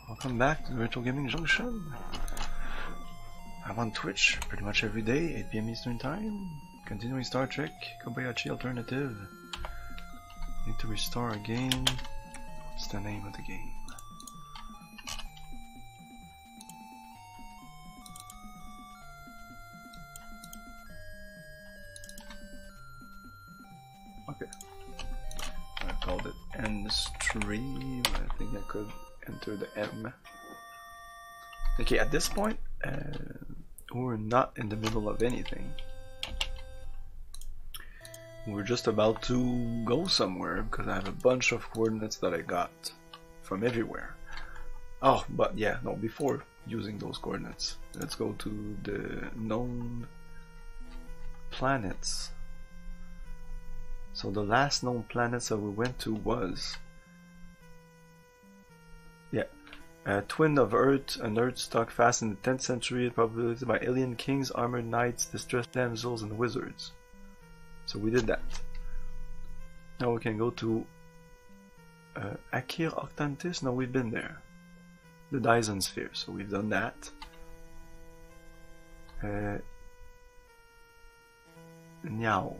Welcome back to the Retro Gaming Junction. I'm on Twitch pretty much every day, 8 PM Eastern Time. Continuing Star Trek Kobayashi Alternative. Need to restore a game. What's the name of the game? Okay. I called it End Stream. I think I could enter the M. Okay, at this point, we're not in the middle of anything. We're just about to go somewhere because I have a bunch of coordinates that I got from everywhere. Oh, but yeah, no, before using those coordinates, let's go to the known planets. So the last known planets that we went to was a twin of Earth, an Earth stuck fast in the 10th century, populated by alien kings, armored knights, distressed damsels, and wizards. So we did that. Now we can go to Akir Octantis. No, we've been there. The Dyson Sphere. So we've done that. Niao.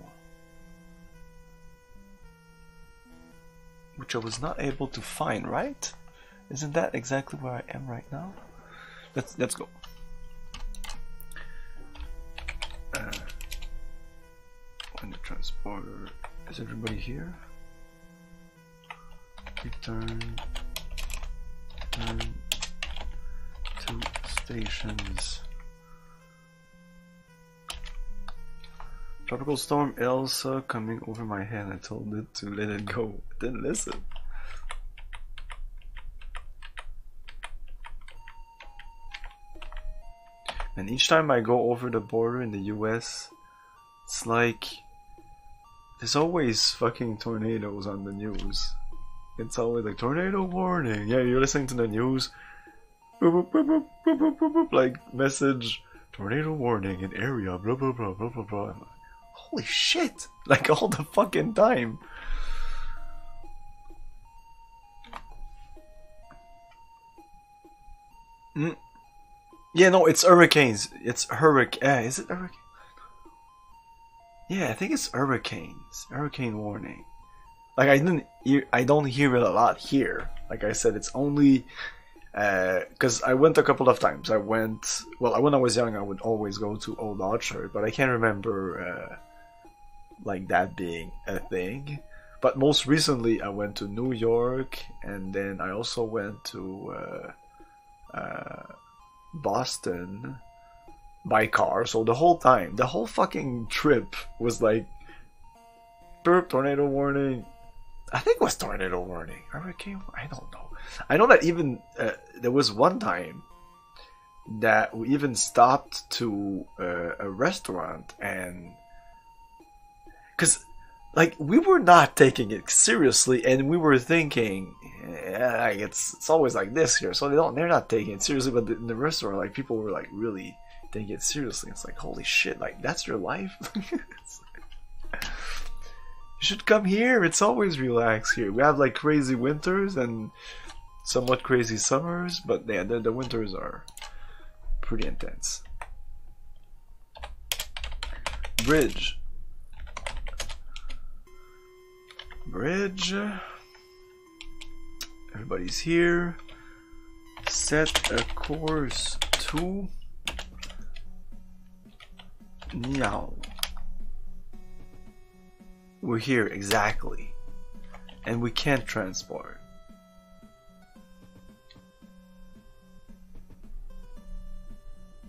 Which I was not able to find, right? Isn't that exactly where I am right now? Let's go. When the transporter, is everybody here? Return to stations. Tropical storm Elsa coming over my head. I told it to let it go. It didn't listen. And each time I go over the border in the US, it's like there's always fucking tornadoes on the news. It's always like tornado warning. Yeah, you're listening to the news. Boop, boop, boop, boop, boop, boop, boop, boop, like message tornado warning in area blah blah blah blah blah blah. I'm like, holy shit! Like all the fucking time. Yeah, no, it's hurricanes. It's hurricane. Is it hurricane? Yeah, I think it's hurricanes. Hurricane warning. Like I don't hear it a lot here. Like I said, it's only because I went a couple of times. When I was young, I would always go to Old Orchard, but I can't remember like that being a thing. But most recently, I went to New York, and then I also went to Boston by car. So the whole time, the whole fucking trip was like burp, tornado warning. I think it was tornado warning, hurricane. I don't know. I know that even there was one time that we even stopped to a restaurant, and because like we were not taking it seriously, and we were thinking, yeah, like it's always like this here, so they're not taking it seriously. But in the restaurant, like people were like really taking it seriously. It's like, holy shit, like that's your life. You should come here. It's always relaxed here. We have like crazy winters and somewhat crazy summers, but yeah, the winters are pretty intense. Bridge. Everybody's here. Set a course to Niao. We're here, exactly. And we can't transport.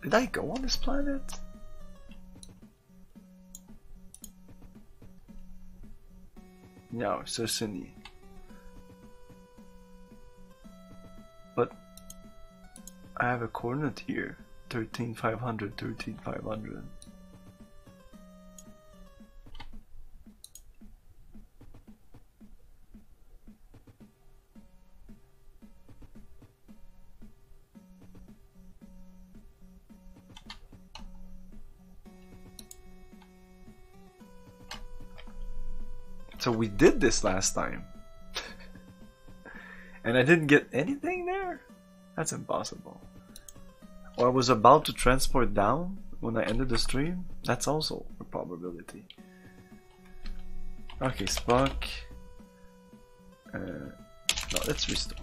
Did I go on this planet? No, Sosini. But I have a coordinate here. 13,500, 13,500. So we did this last time. And I didn't get anything there? That's impossible. Or I was about to transport down when I ended the stream. That's also a probability. Okay, Spock. No, let's restore.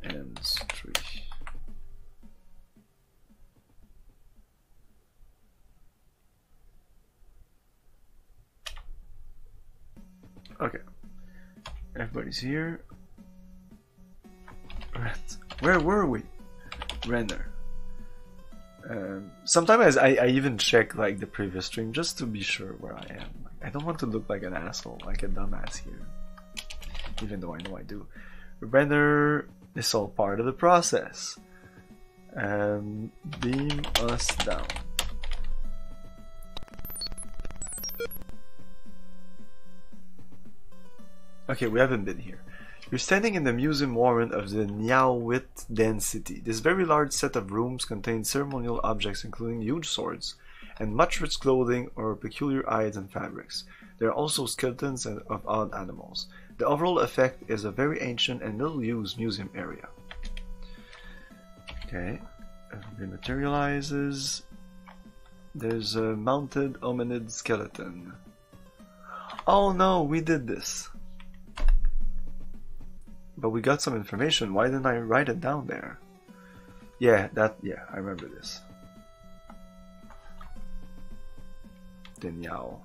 M3. Okay, everybody's here. Where were we? Renner. Sometimes I even check like the previous stream just to be sure where I am. I don't want to look like an asshole, like a dumbass here, even though I know I do. Renner is all part of the process. Beam us down. Okay, we haven't been here. You're standing in the museum warren of the Niawit Den City. This very large set of rooms contains ceremonial objects including huge swords and much rich clothing or peculiar hides and fabrics. There are also skeletons of odd animals. The overall effect is a very ancient and little-used museum area. Okay, it materializes. There's a mounted hominid skeleton. Oh no, we did this. But we got some information. Why didn't I write it down there? Yeah, I remember this. Deniao.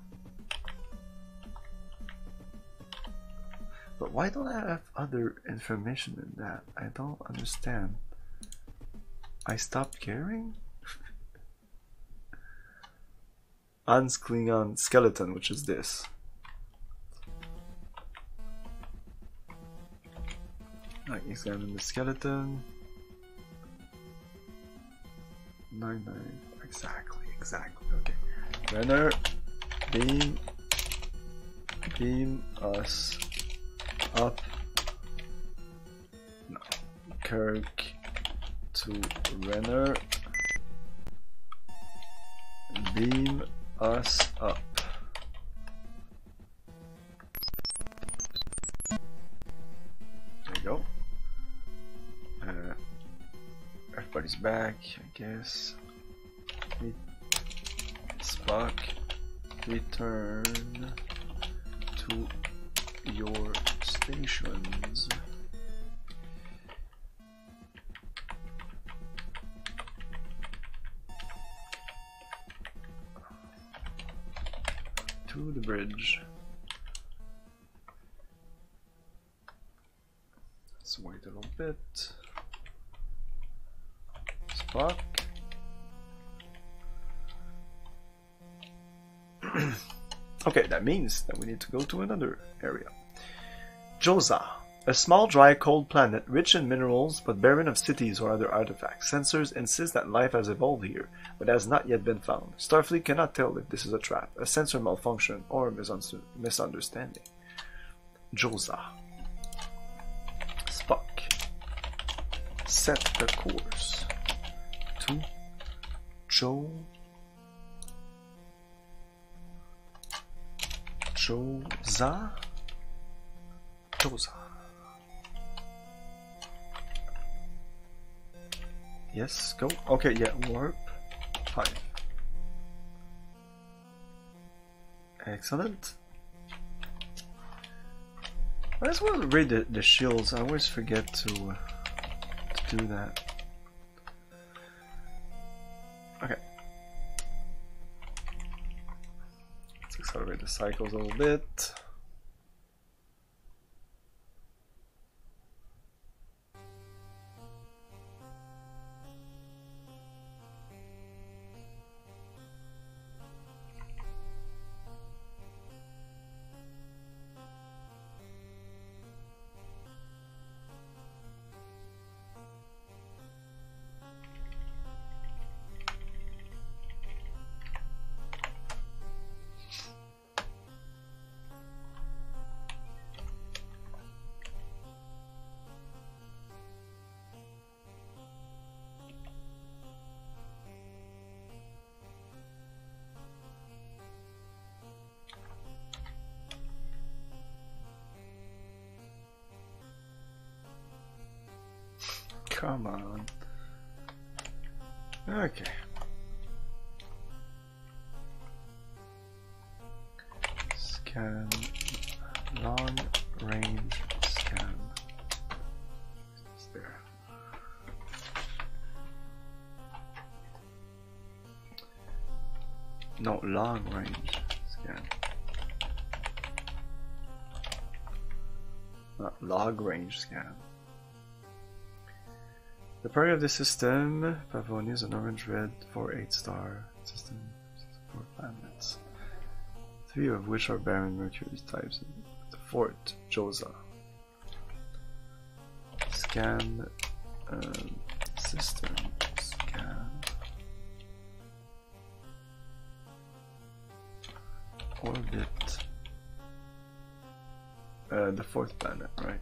But why don't I have other information in that? I don't understand. I stopped caring? Ans Klingon skeleton, which is this. I examine the skeleton. 99. Exactly. Okay. Renner, beam us up. No. Kirk to Renner. Beam us up. There you go. Everybody's back, I guess. Spock, return to your stations. To the bridge. Let's wait a little bit. Spock. Okay, that means that we need to go to another area. Joza, a small, dry, cold planet rich in minerals but barren of cities or other artifacts. Sensors insist that life has evolved here, but has not yet been found. Starfleet cannot tell if this is a trap, a sensor malfunction, or a misunderstanding. Joza. Spock. Set the course to Joza. Yes, go. Okay, yeah, warp 5. Excellent. I just want to read the shields. I always forget to do that. Okay. Let's accelerate the cycles a little bit. Come on. Okay. Scan. Long range scan. It's there. No, long range scan. Not log range scan. The party of the system, Pavonia is an orange-red 4-8-star system, 4 planets, 3 of which are barren Mercury types. The fourth, Josa. Scan, system, scan, orbit, the fourth planet, right?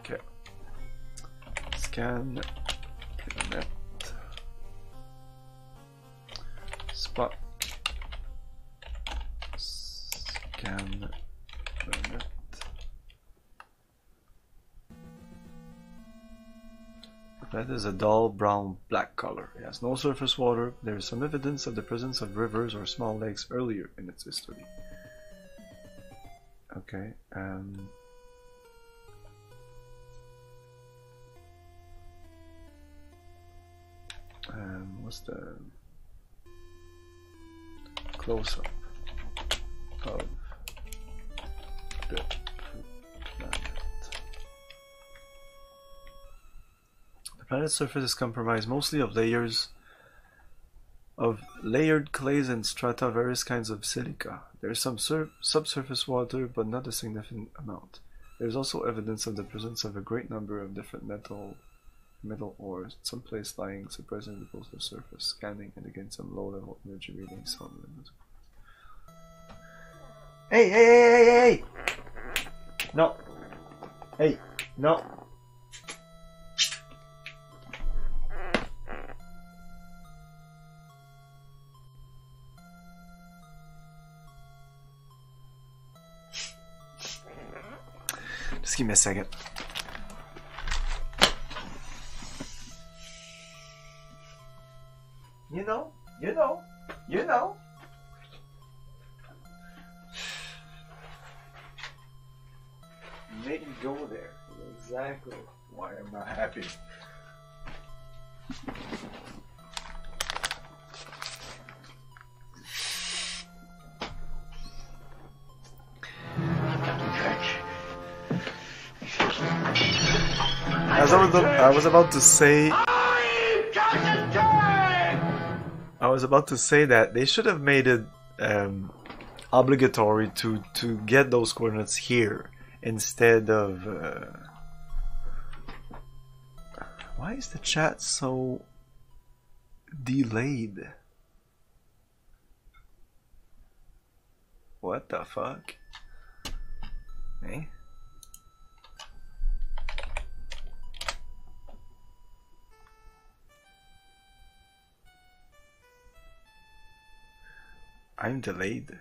Okay. Scan planet. Spock. Scan planet. That is a dull brown black color. It has no surface water. There is some evidence of the presence of rivers or small lakes earlier in its history. Okay, what's the close-up of the planet? The planet's surface is comprised mostly of layered clays and strata of various kinds of silica. There is some subsurface water, but not a significant amount. There is also evidence of the presence of a great number of different metal ores, some place lying surprisingly close to the surface, scanning and again some low-level energy readings. Hey, hey, hey, hey, hey! No. Hey, no. Just give me a second. You know. Make me go there. Exactly why I'm not happy. I was about to say that they should have made it obligatory to get those coordinates here instead of why is the chat so delayed? What the fuck? Hey? I'm delayed.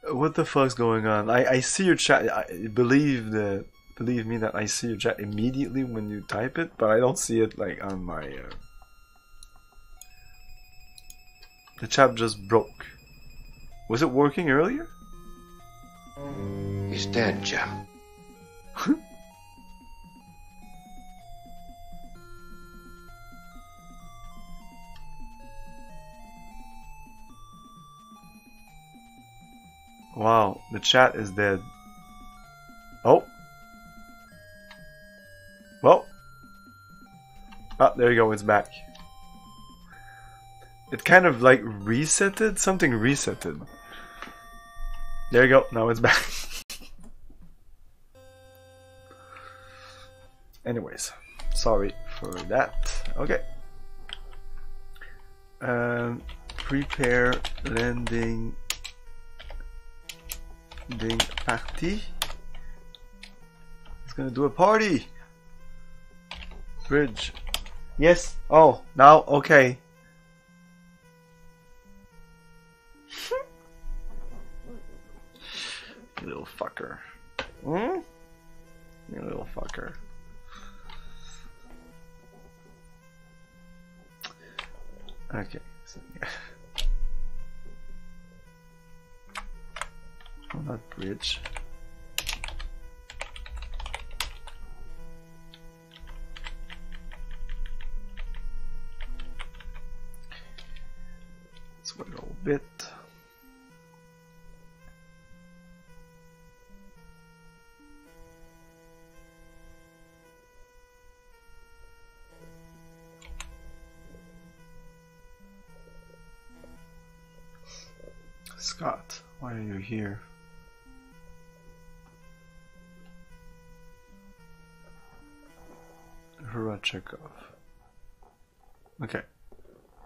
What the fuck's going on? I see your chat. Believe me that I see your chat immediately when you type it, but I don't see it like on my. The chat just broke. Was it working earlier? He's dead, Joe. Wow, the chat is dead. Oh. Well. Ah, there you go, it's back. It kind of like resetted, something resetted. There you go, now it's back. Anyways, sorry for that. Okay. Prepare landing party. It's gonna do a party. Bridge. Yes. Oh, now okay. You little fucker. Hmm? You little fucker. Okay. So, yeah. Oh, not bridge. Let's wait a little bit. Scott, why are you here? Hurachekov. Okay.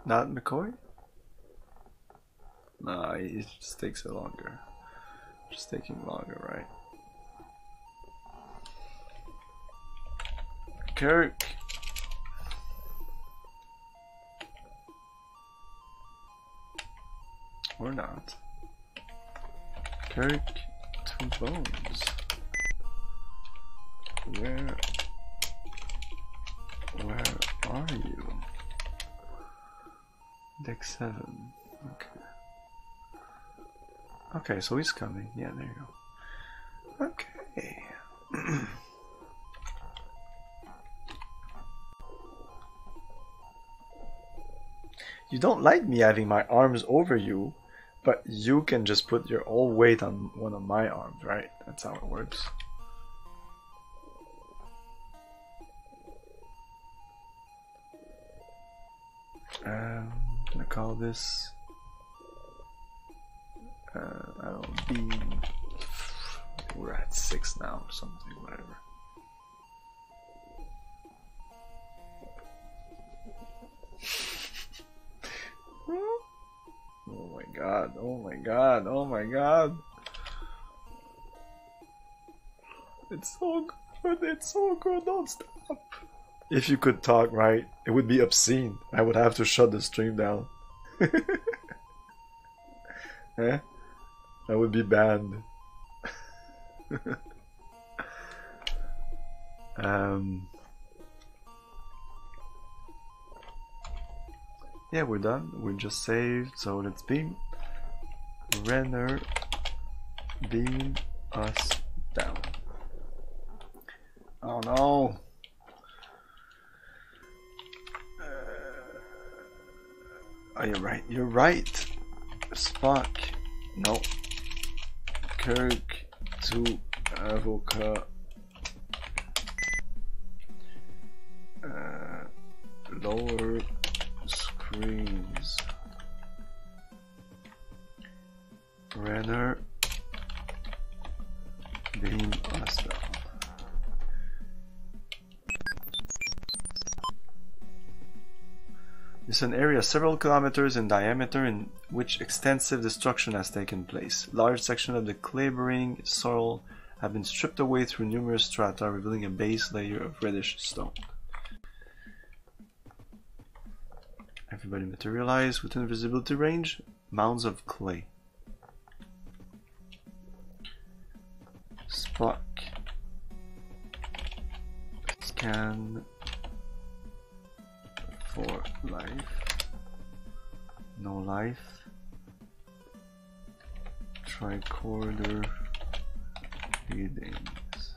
Not McCoy? Nah, it just takes it longer. Just taking longer, right? Kirk. Or not. Kirk to Bones. Where are you? Deck 7. Okay. Okay, so he's coming. Yeah, there you go. Okay. You don't like me having my arms over you, but you can just put your whole weight on one of my arms, right? That's how it works. I'm gonna call this I don't know, beam. We're at 6 now or something, whatever. Oh my god, oh my god, oh my god. It's so good, don't stop. If you could talk right, it would be obscene. I would have to shut the stream down. Eh? That would be banned. Yeah, we're done. We're just saved. So let's beam. Renner, beam us down. Oh no. Oh, you're right. You're right. Spock. No. Kirk to Avoca. Lower screens. Renner. Beam us down. It's an area several kilometers in diameter in which extensive destruction has taken place. Large sections of the clambering soil have been stripped away through numerous strata, revealing a base layer of reddish stone. Everybody materialize within visibility range. Mounds of clay. Spock. Scan for life. No life. Tricorder readings.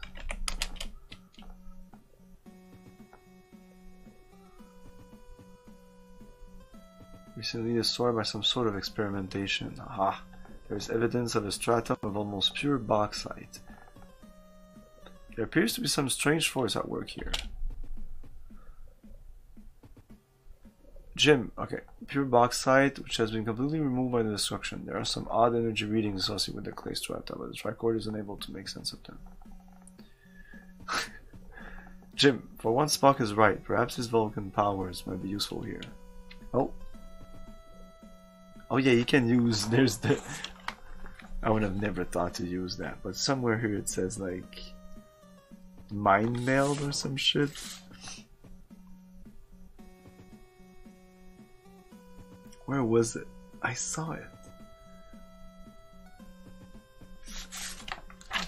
Recently destroyed by some sort of experimentation. Aha! There is evidence of a stratum of almost pure bauxite. There appears to be some strange force at work here. Jim, okay. Pure bauxite, which has been completely removed by the destruction. There are some odd energy readings associated with the clay strata, but the tricorder is unable to make sense of them. Jim, for once Spock is right. Perhaps his Vulcan powers might be useful here. Oh. Oh yeah, you can use, there's the... I would have never thought to use that, but somewhere here it says like... Mind meld or some shit. Where was it? I saw it.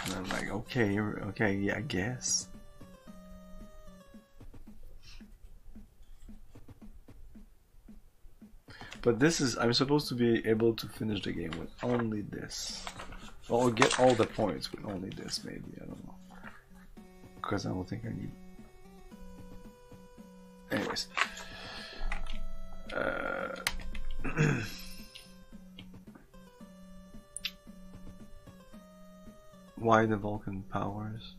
And I'm like, okay, yeah, I guess. But this is, I'm supposed to be able to finish the game with only this. Or get all the points with only this, maybe, I don't know. Because I don't think I need... Anyways. Why the Vulcan powers?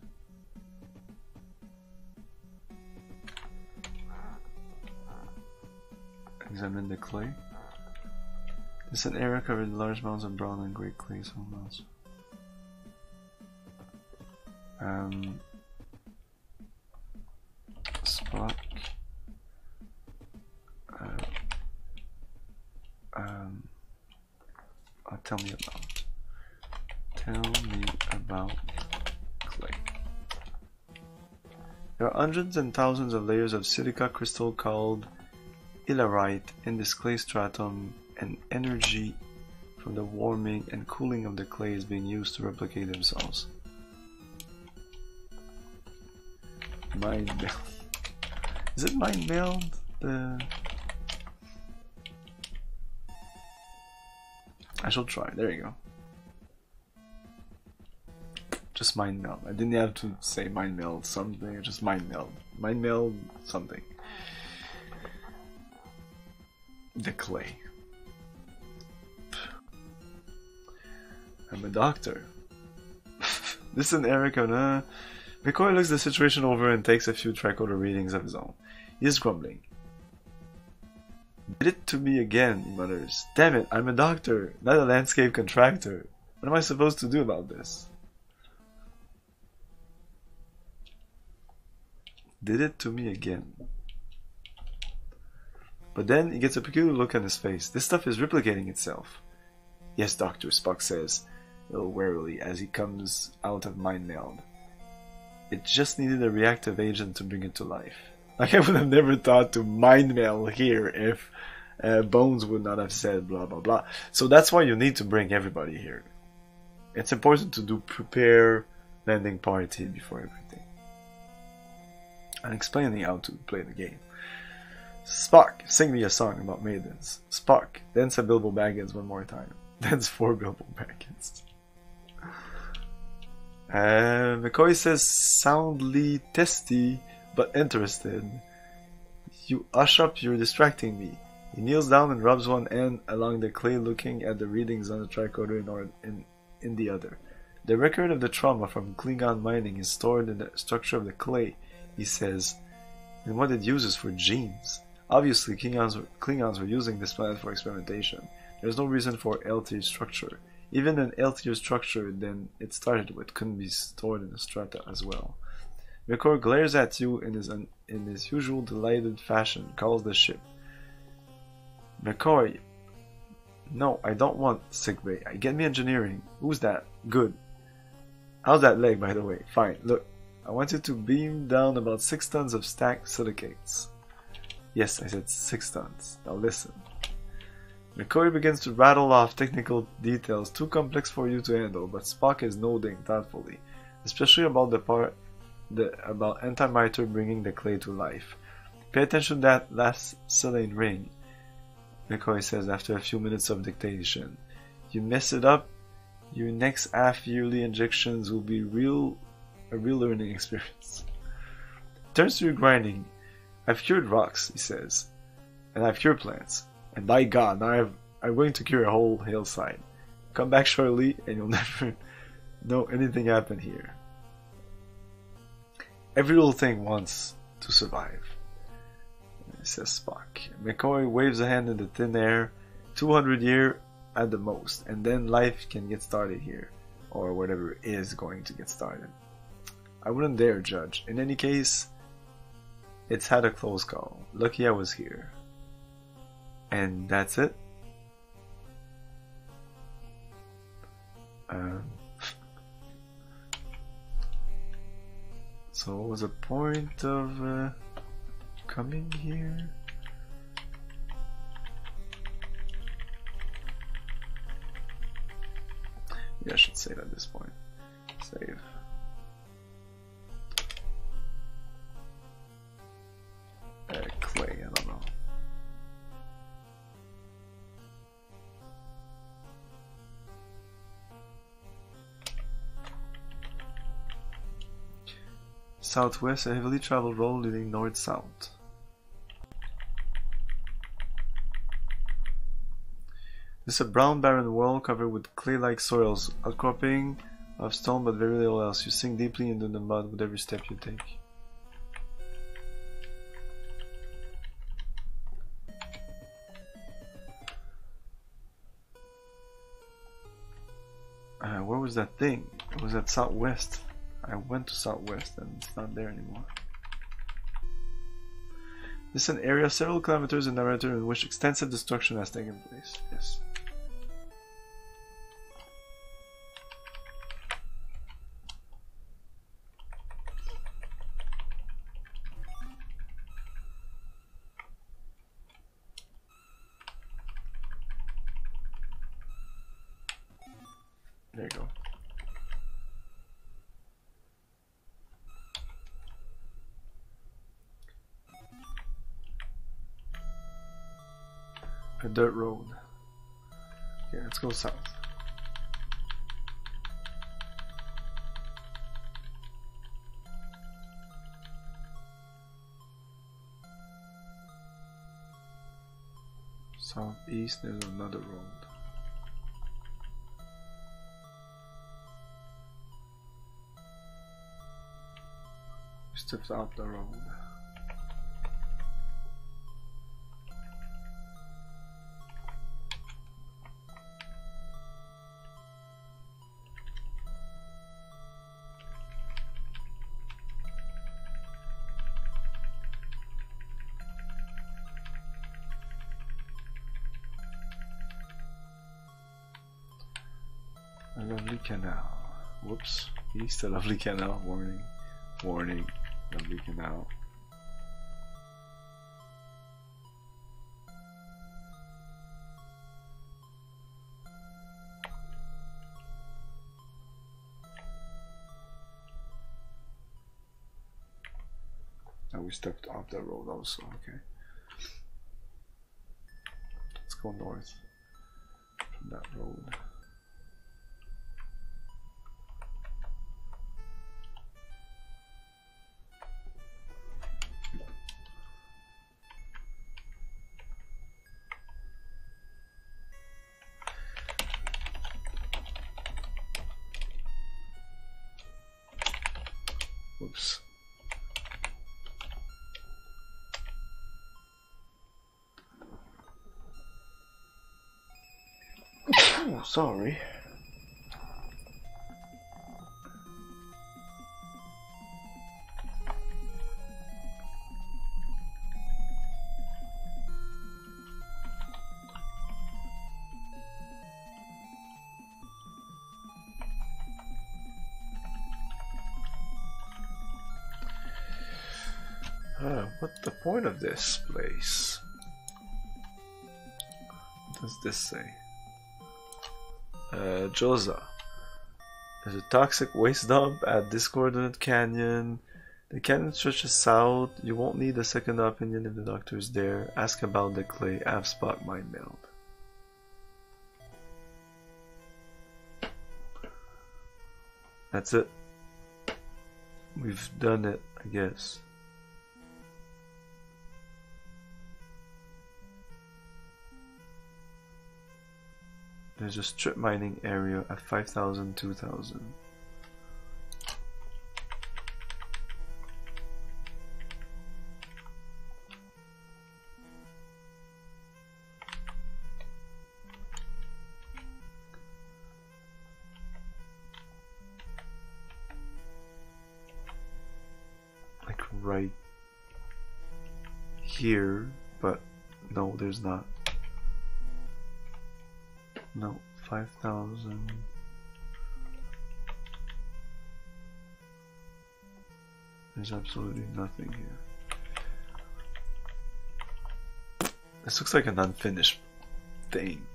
Examine the clay. It's an area covered with large mounds of brown and gray clay mounds. Spock. Tell me about clay. There are hundreds and thousands of layers of silica crystal called illarite in this clay stratum, and energy from the warming and cooling of the clay is being used to replicate themselves. Mind meld. Is it mind meld? I shall try. There you go. Just mind meld. I didn't have to say mind meld something. Just mind meld. Mind meld something. The clay. I'm a doctor. Listen, Erica. McCoy looks the situation over and takes a few tricorder readings of his own. He is grumbling. Did it to me again, he mutters. Damn it, I'm a doctor, not a landscape contractor. What am I supposed to do about this? Did it to me again. But then he gets a peculiar look on his face. This stuff is replicating itself. Yes, Doctor, Spock says, a little warily as he comes out of mind meld. It just needed a reactive agent to bring it to life. Like, I would have never thought to mind meld here if Bones would not have said blah blah blah. So that's why you need to bring everybody here. It's important to prepare landing party before everything. And explaining how to play the game. Spock, sing me a song about maidens. Spock, dance a Bilbo Baggins one more time. Dance for Bilbo Baggins. McCoy says, soundly testy, but interested. You hush up, you're distracting me. He kneels down and rubs one end along the clay, looking at the readings on the tricorder in the other. The record of the trauma from Klingon mining is stored in the structure of the clay, he says, and what it uses for genes. Obviously, Klingons were using this planet for experimentation. There's no reason for healthier structure. Even an healthier structure than it started with couldn't be stored in the strata as well. McCoy glares at you in his usual delighted fashion, calls the ship. McCoy, no, I don't want sickbay. Get me engineering. Who's that? Good. How's that leg, by the way? Fine. Look, I want you to beam down about 6 tons of stacked silicates. Yes, I said 6 tons. Now listen. McCoy begins to rattle off technical details too complex for you to handle, but Spock is nodding thoughtfully, especially about the part about antimatter bringing the clay to life. Pay attention to that last silane ring, McCoy says after a few minutes of dictation. You mess it up, your next half-yearly injections will be a real learning experience. Turns to your grinding. I've cured rocks, he says, and I've cured plants. And by God, now I'm going to cure a whole hillside. Come back shortly and you'll never know anything happened here. Every little thing wants to survive, says Spock. McCoy waves a hand in the thin air. 200 years at the most, and then life can get started here. Or whatever is going to get started. I wouldn't dare judge. In any case, it's had a close call. Lucky I was here. And that's it. So what was the point of coming here? Yeah, I should save at this point. Save. Clay, I don't know. Southwest, a heavily traveled road leading north-south. This is a brown barren world covered with clay-like soils, outcropping of stone but very little else. You sink deeply into the mud with every step you take. Where was that thing? It was at southwest. I went to southwest and it's not there anymore. This is an area several kilometers in diameter in which extensive destruction has taken place. Yes. There you go. A dirt road. Okay, let's go south. Southeast, there's another road. Steps out the road. A lovely canal. Whoops. East, a lovely canal. Warning. Warning. Lovely canal. And we stepped off the road also, okay. Let's go north from that road. Oops. Oh, sorry. What's the point of this place? What does this say? Joza. There's a toxic waste dump at Discordant Canyon. The canyon stretches south. You won't need a second opinion if the doctor is there. Ask about the clay. Avspot mind meld. That's it. We've done it, I guess. There's a strip mining area at 5,000, 2,000. Like right here, but no, there's not. No, 5,000. There's absolutely nothing here. This looks like an unfinished thing.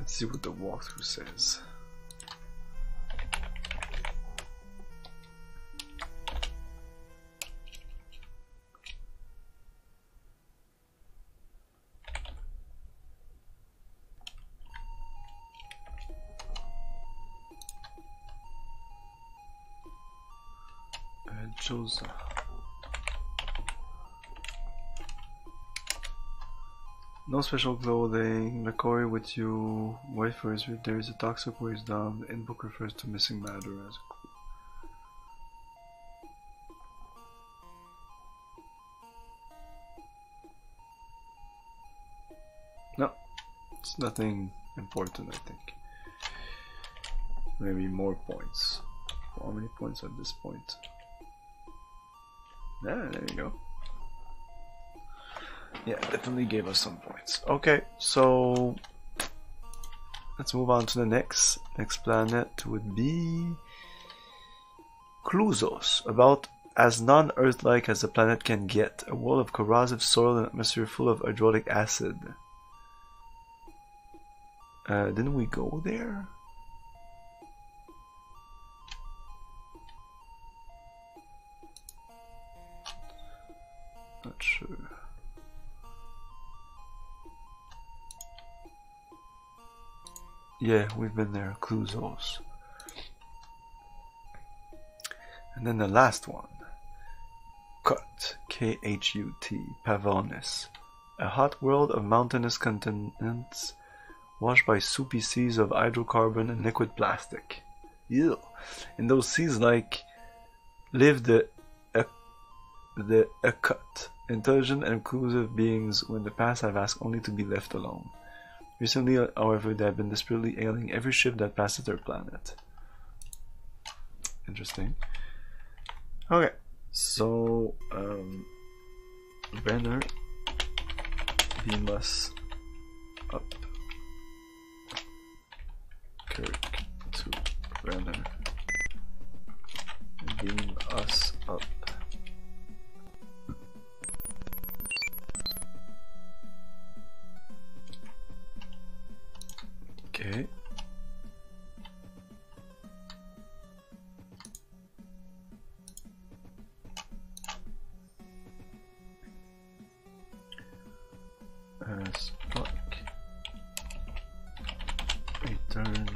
Let's see what the walkthrough says. Josa. No special clothing. Macquarie with you. Wife first. There is a toxic waste down. The in-book refers to missing matter as a clue. No, it's nothing important, I think. Maybe more points. How many points at this point? Yeah, there you go. Yeah, definitely gave us some points. Okay, so let's move on to the next. Next planet would be Cluzos, about as non-Earth-like as the planet can get. A world of corrosive soil and atmosphere full of hydraulic acid. Didn't we go there? Not sure. Yeah, we've been there, Cluzos. And then the last one, Kut, K-H-U-T, Pavonis. A hot world of mountainous continents washed by soupy seas of hydrocarbon and liquid plastic. Ew. In those seas live the Kut, intelligent and inclusive beings who in the past have asked only to be left alone. Recently, however, they have been desperately ailing every ship that passes their planet. Interesting. Okay, so Renner, beam us up. Kirk to Renner, beam us up. Okay. Spark. Return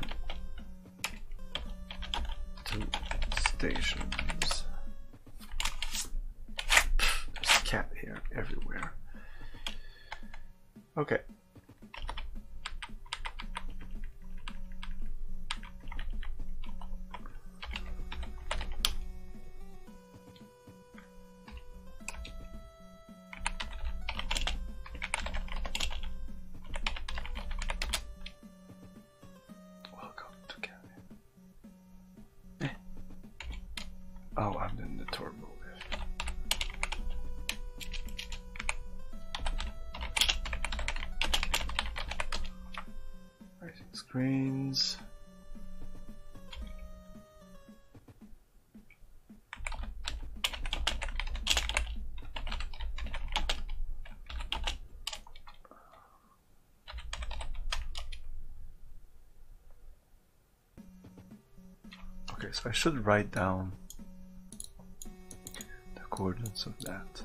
to stations. There's cat hair everywhere. Okay. Oh, I'm in the turbo lift. Rising screens. Okay, so I should write down coordinates of that.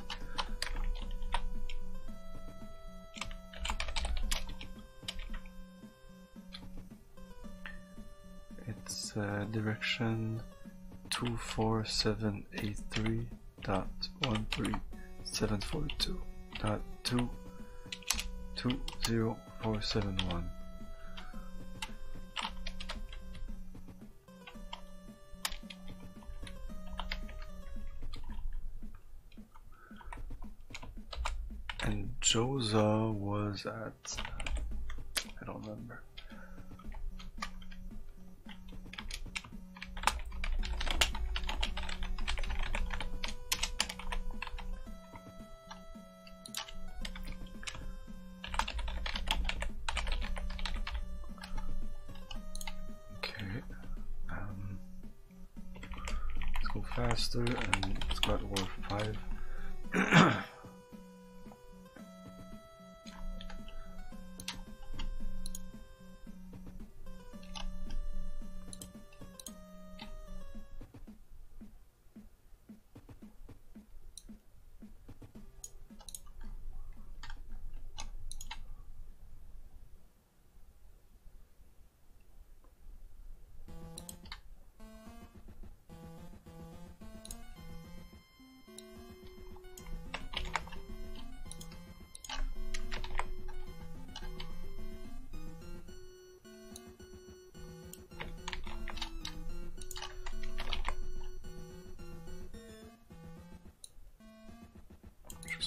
It's direction 24783.13742.220.471. And Josa was at, I don't remember. Okay, let's go faster and it's got War 5.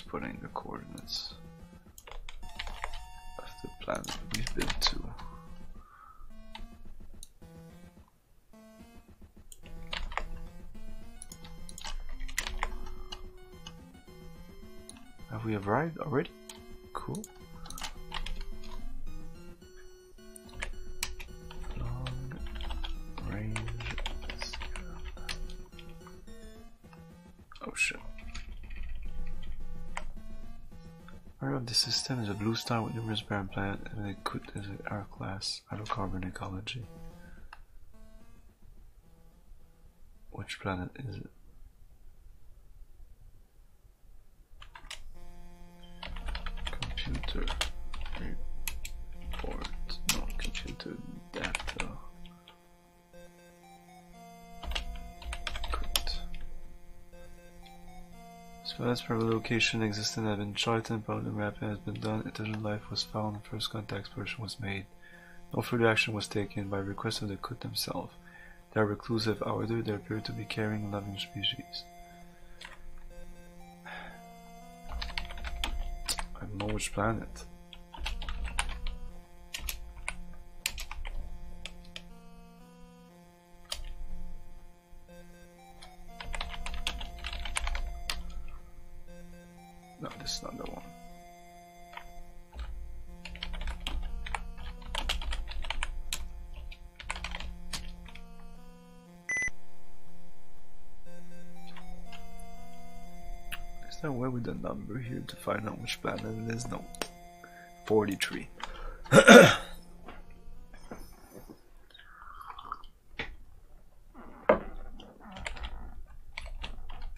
put in the coordinates of the planet we've been to. Have we arrived already? Cool. Long range scan. Oh shit. Part of the system is a blue star with numerous barren planets, and it could as an R class hydrocarbon ecology. Which planet is it? Computer report. No, computer data. Good. Spots per location existing have been charted, but the mapping has been done. Intelligent life was found. First contact exploration was made. No further action was taken by request of the Kut themselves. They are reclusive, however, they appear to be caring and loving species. I don't know which planet. No, this is not the one. Is there a way with the number here to find out which planet it is? No. 43.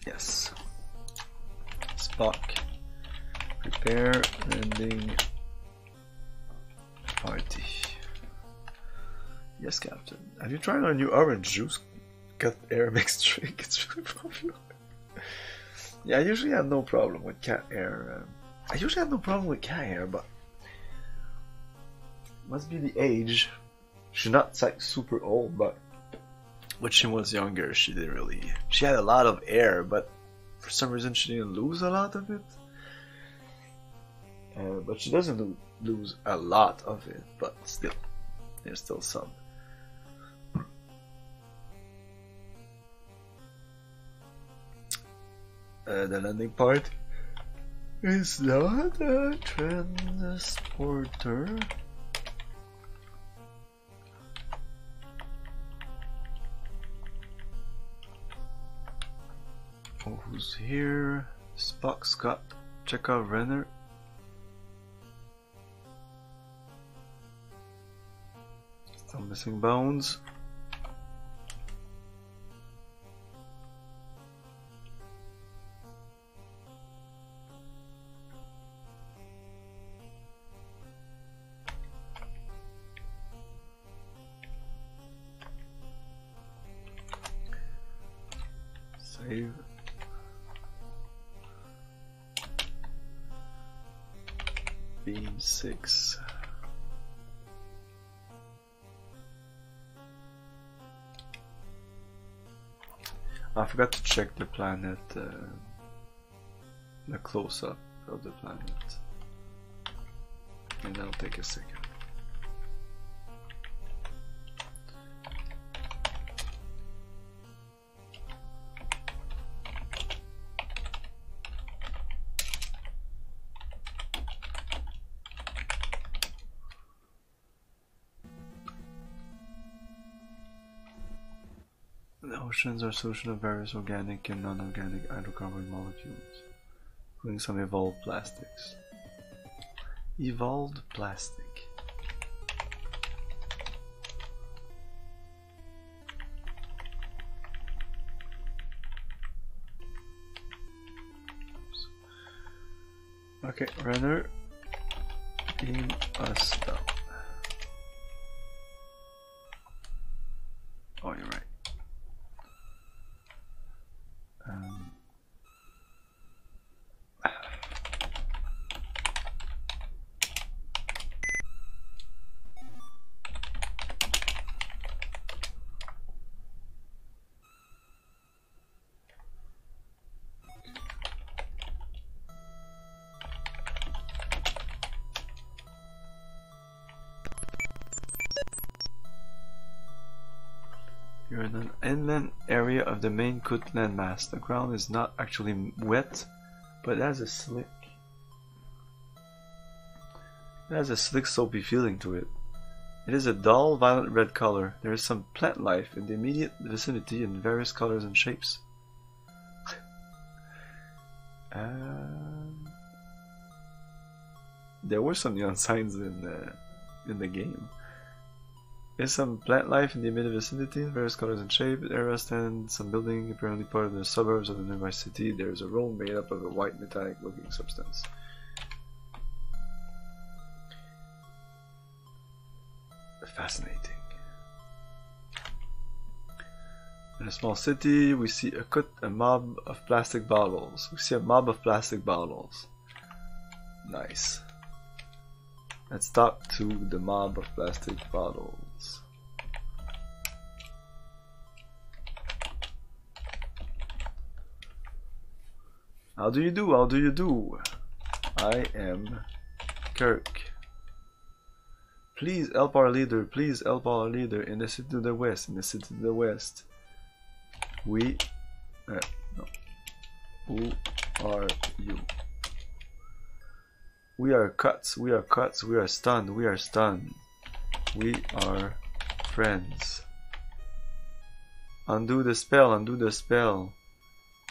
Yes. Spock. Prepare landing party. Yes, Captain. Have you tried our new orange juice cut air mixed drink? It's really popular. Yeah, I usually have no problem with cat hair. I usually have no problem with cat hair, but must be the age. She's not like super old, but when she was younger, she didn't really. She had a lot of hair, but for some reason she didn't lose a lot of it. But she doesn't lose a lot of it, but still, there's still some. The landing part is not a transporter. Oh, who's here? Spock, Scott, Chekhov, Renner. Still missing bones. Save. Beam 6. I forgot to check the planet, the close-up of the planet, and that'll take a second. The oceans are a solution of various organic and non-organic hydrocarbon molecules, including some evolved plastics. Evolved plastic. Oops. Okay, Renner, beam us down. Oh, you're right. You're in an inland area of the main Kut landmass. The ground is not actually wet, but it has a slick. It has a slick, soapy feeling to it. It is a dull, violet red color. There is some plant life in the immediate vicinity in various colors and shapes. There were some neon signs in the game. There's some plant life in the immediate vicinity in various colors and shapes. Area stands some building apparently part of the suburbs of the nearby city. There is a road made up of a white metallic looking substance. Fascinating. In a small city, we see a mob of plastic bottles. We see a mob of plastic bottles. Nice. Let's talk to the mob of plastic bottles. How do you do? How do you do? I am Kirk. Please help our leader. Please help our leader in the city to the west. In the city to the west. We. No. Who are you? We are cuts. We are cuts. We are stunned. We are stunned. We are friends. Undo the spell. Undo the spell.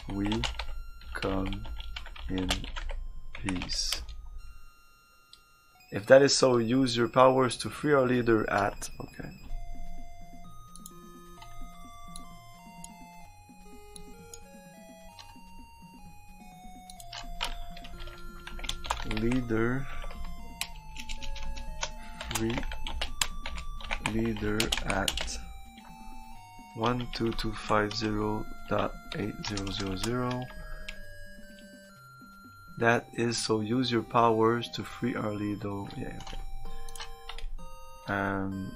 We come in peace. If that is so, use your powers to free our leader at... Okay. Leader... Free... Leader at 12250.8000. That is so, use your powers to free our leader. Yeah, okay.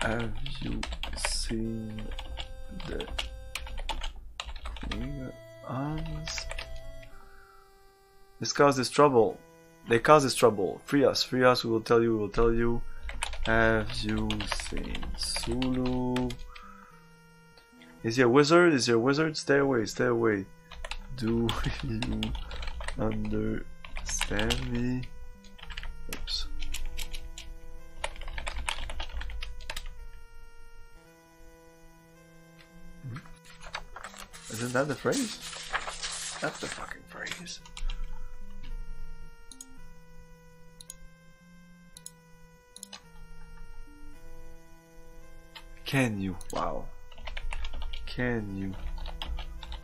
Have you seen the Klingons? This causes trouble. They cause this trouble. Free us, we will tell you, we will tell you. Have you seen Sulu? Is he a wizard? Is he a wizard? Stay away, stay away. Do you understand me? Oops. Isn't that the phrase? That's the fucking phrase. Can you? Wow. Can you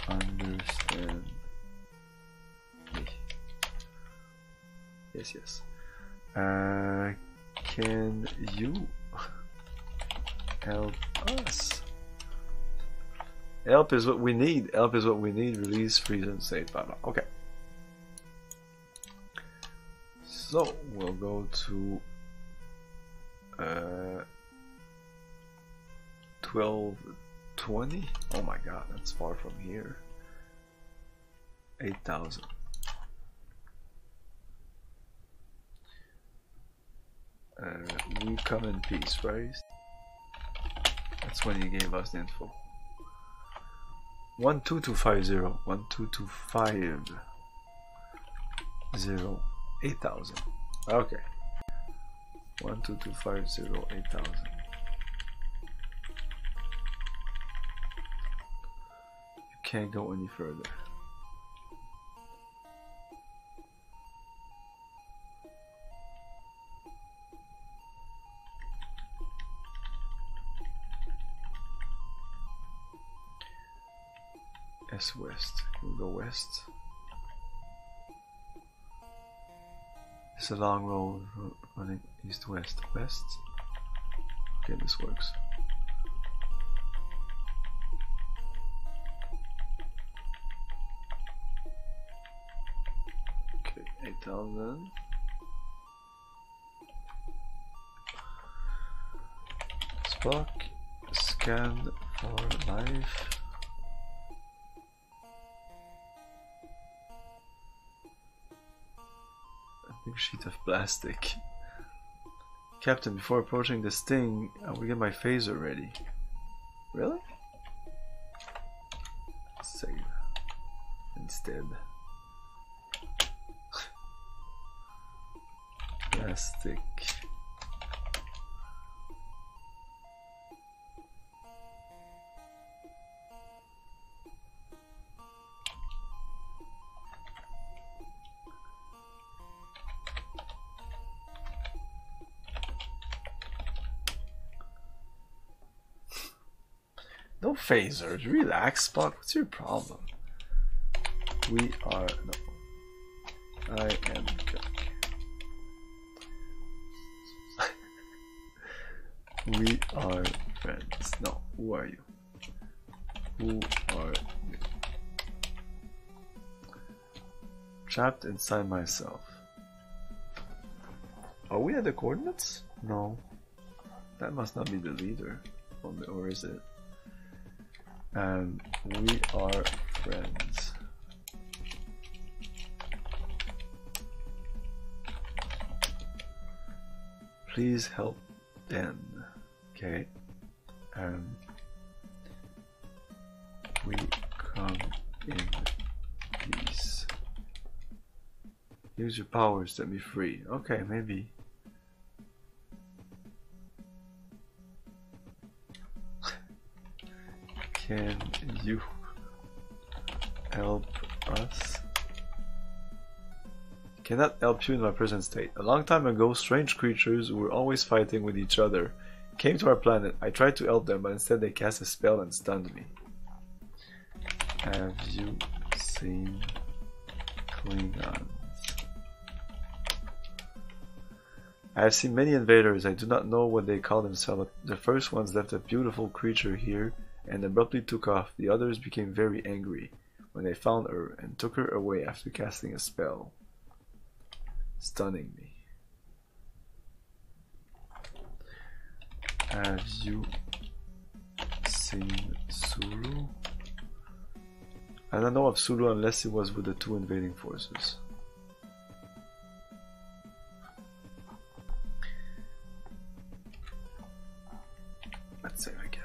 understand me? Yes, yes. Can you help us? Help is what we need. Help is what we need. Release, freeze, and save. Blah, blah. Okay. So we'll go to 1220. Oh my god, that's far from here. 8,000. We come in peace, right? That's when you gave us the info. 12250. 12250. 8,000. Okay. 12250. 8,000. Can't go any further. S west. We'll go west. It's a long road running east west. West. Okay, this works. Okay, 8,000. Spock, scan for life. A big sheet of plastic. Captain, before approaching this thing, I will get my phaser ready. Really? Save. Instead. Plastic. No phasers, relax, Spock. What's your problem? We are no. I am Kirk. We are friends. No, who are you? Who are you? Trapped inside myself. Are we at the coordinates? No. That must not be the leader. Or is it? And we are friends. Please help Ben. Okay. And we come in peace. Use your powers, set me free. Okay, maybe. Can you help us? Cannot help you in my present state. A long time ago, strange creatures who were always fighting with each other came to our planet. I tried to help them, but instead they cast a spell and stunned me. Have you seen Klingons? I have seen many invaders. I do not know what they call themselves. The first ones left a beautiful creature here and abruptly took off. The others became very angry when they found her and took her away after casting a spell, stunning me. Have you seen Sulu? I don't know of Sulu unless it was with the two invading forces. Let's save again.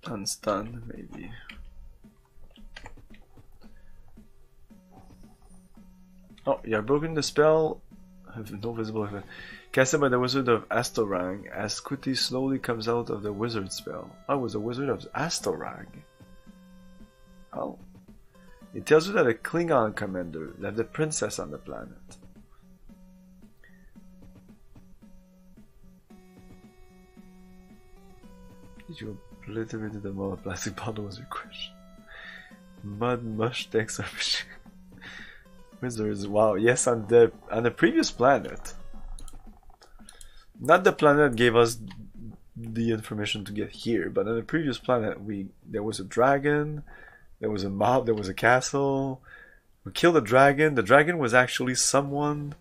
Unstunned, maybe. Oh, you have broken the spell. Have no visible effect. Casted by the Wizard of Astorang, as Kuti slowly comes out of the wizard spell. I was a Wizard of Astorang. Oh. It tells you that a Klingon commander left the princess on the planet. Did you obliterate the mud? Plastic bottle was your question. Mud mush decks are wizards. Wow, yes, on the previous planet. Not the planet that gave us the information to get here, but on the previous planet there was a dragon, there was a mob, there was a castle. We killed a dragon. The dragon was actually someone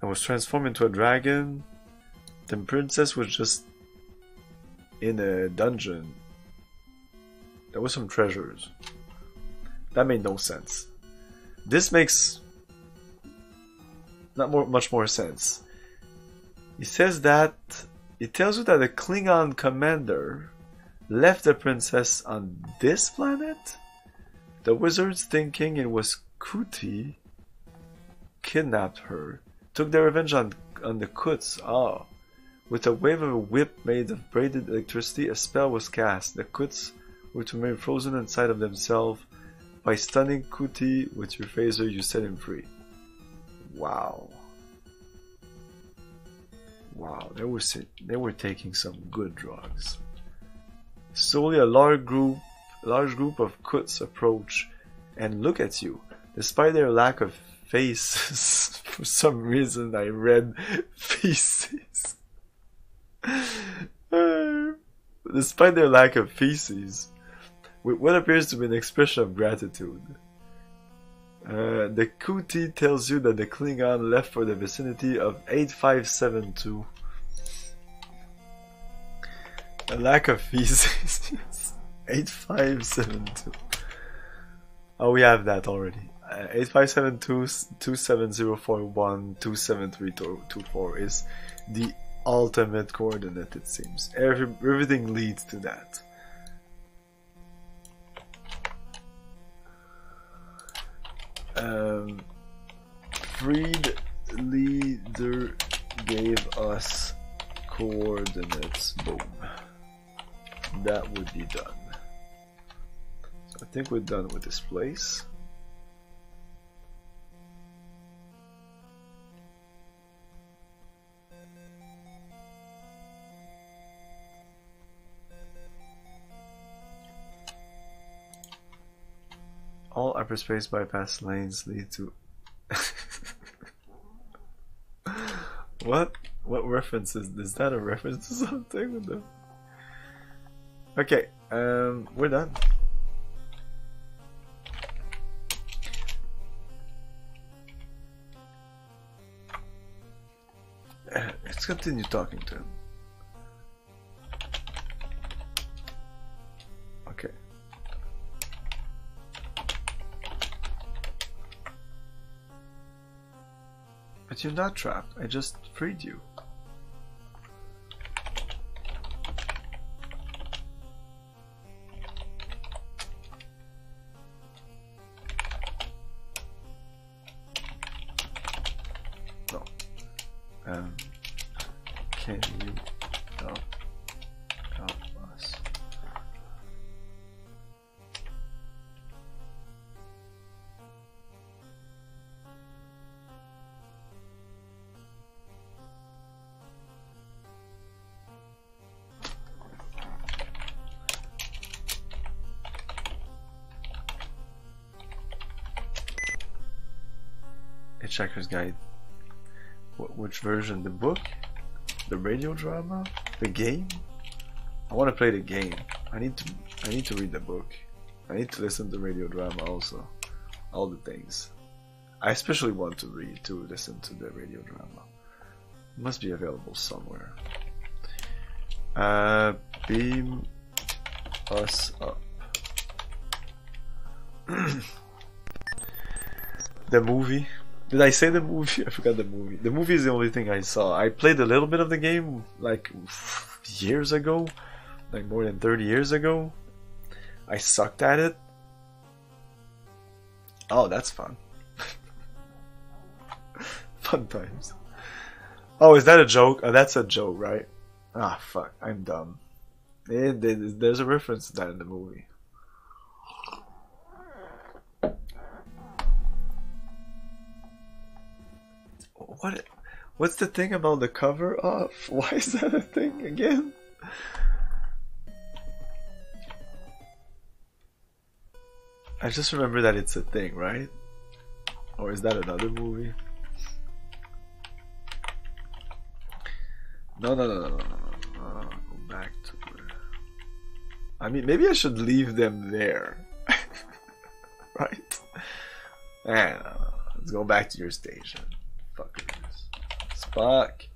that was transformed into a dragon. The princess was just in a dungeon. There was some treasures. That made no sense. This makes much more sense. It says that it tells you that the Klingon commander left the princess on this planet. The wizards, thinking it was Kuti, kidnapped her, took their revenge on the Kuts. Ah. With a wave of a whip made of braided electricity, a spell was cast. The Kuts were to remain frozen inside of themselves. By stunning Kuti with your phaser, you set him free. Wow. Wow, they were taking some good drugs. Slowly a large group of Kuts approach and look at you. Despite their lack of faces, for some reason I read feces. Despite their lack of feces, with what appears to be an expression of gratitude. The QT tells you that the Klingon left for the vicinity of 8572. A lack of feces. 8572. Oh, we have that already. 8572-27041-27324 is the ultimate coordinate, it seems. Everything leads to that. Freed leader gave us coordinates. Boom. That would be done. So I think we're done with this place. All hyperspace bypass lanes lead to What reference is that? A reference to something with them? Okay, we're done. Let's continue talking to him. Okay. But you're not trapped. I just freed you. No. Can you help us? Hitchhiker's Guide. Which version? The book? The radio drama? The game? I want to play the game. I need to read the book. I need to listen to radio drama also. All the things. I especially want to listen to the radio drama. It must be available somewhere. Beam us up. The movie. Did I say the movie? I forgot the movie. The movie is the only thing I saw. I played a little bit of the game like years ago, like more than 30 years ago. I sucked at it. Oh, that's fun. Fun times. Oh, is that a joke? Oh, that's a joke, right? Ah, fuck. I'm dumb. There's a reference to that in the movie. What's the thing about the cover of? Why is that a thing again? I just remember that it's a thing, right? Or is that another movie? No. Go back to where... I mean, maybe I should leave them there. Right? Let's go back to your station. Fuckers. Spock,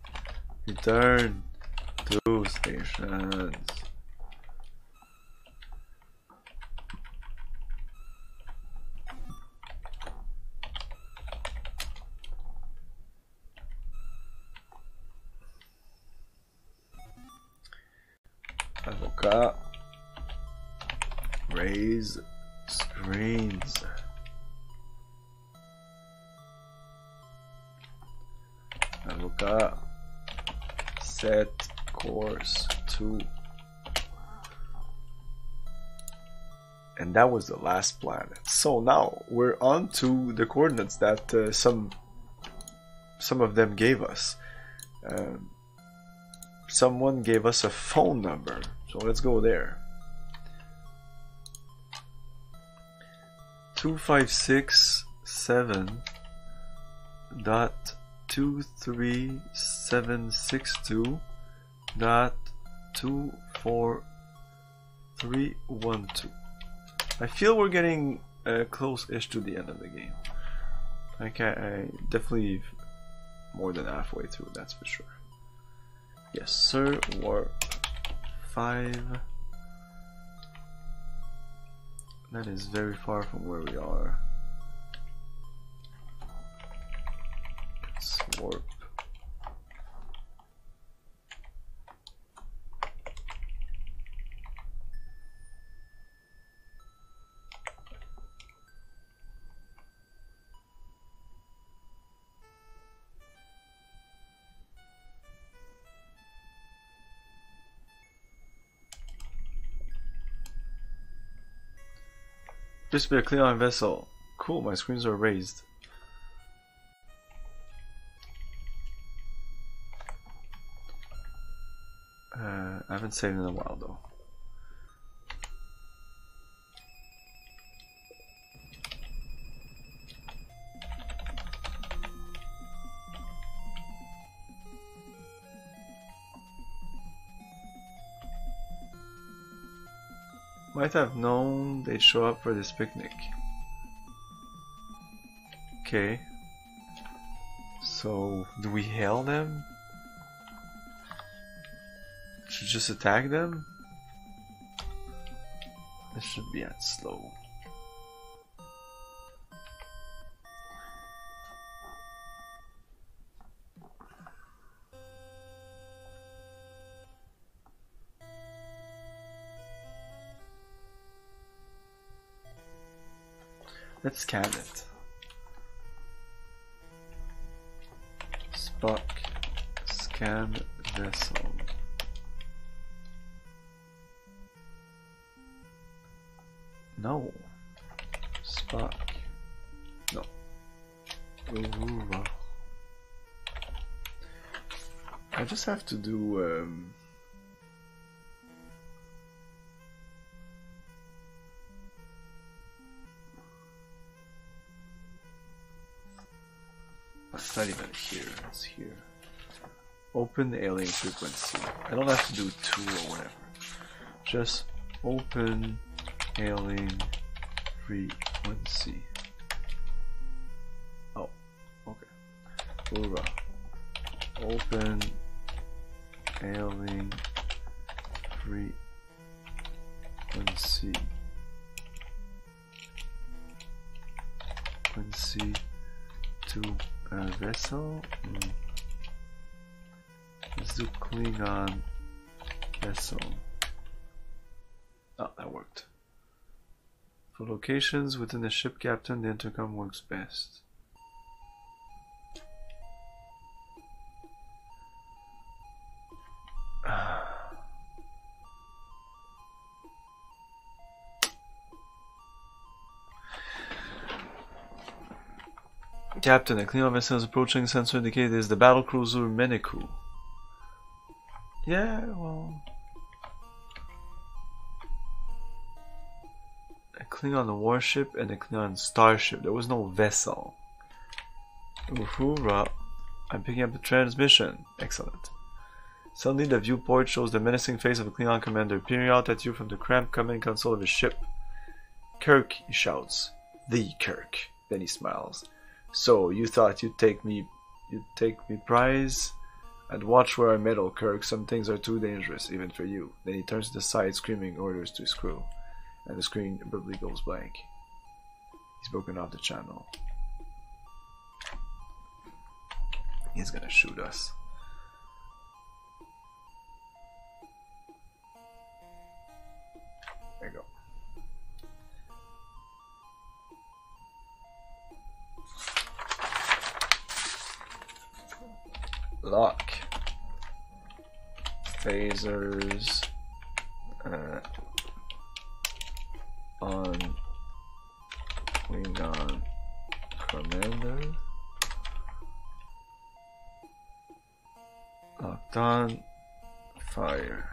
return to stations. Avocat. Raise screens. Avocat. Set course 2. And that was the last planet. So now we're on to the coordinates that some of them gave us. Someone gave us a phone number, so let's go there. 256.762.24312. I feel we're getting close-ish to the end of the game. I definitely more than halfway through, that's for sure. Yes, sir. Warp 5. That is very far from where we are. Let's warp. Just be a Klingon vessel. Cool, my screens are raised. I haven't saved in a while though. Might have known they'd show up for this picnic. Okay. So, do we hail them? Should just attack them? This should be at slow. Let's scan it. Spock, scan vessel. No. Spock. No. Ooh. I just have to do it's not even here, it's here. Open the alien frequency. I don't have to do 2 or whatever. Just open alien frequency. Oh, okay. Hoorah. Open alien frequency. Frequency to vessel. Let's do Klingon vessel. Oh, that worked. For locations within the ship captain, the intercom works best. Captain, a Klingon vessel is approaching. Sensor indicated is the battlecruiser Meniku. Yeah, well... a Klingon warship and a Klingon starship. There was no vessel. Uhura. I'm picking up the transmission. Excellent. Suddenly the viewport shows the menacing face of a Klingon commander peering out at you from the cramped command console of his ship. Kirk, he shouts. The Kirk. Then he smiles. So, you thought you'd take me prize? I'd watch where I meddle, Kirk. Some things are too dangerous, even for you. Then he turns to the side, screaming orders to his crew. And the screen abruptly goes blank. He's broken off the channel. He's gonna shoot us. There you go. Lock. Phasers. On Klingon commander. Locked on. Fire.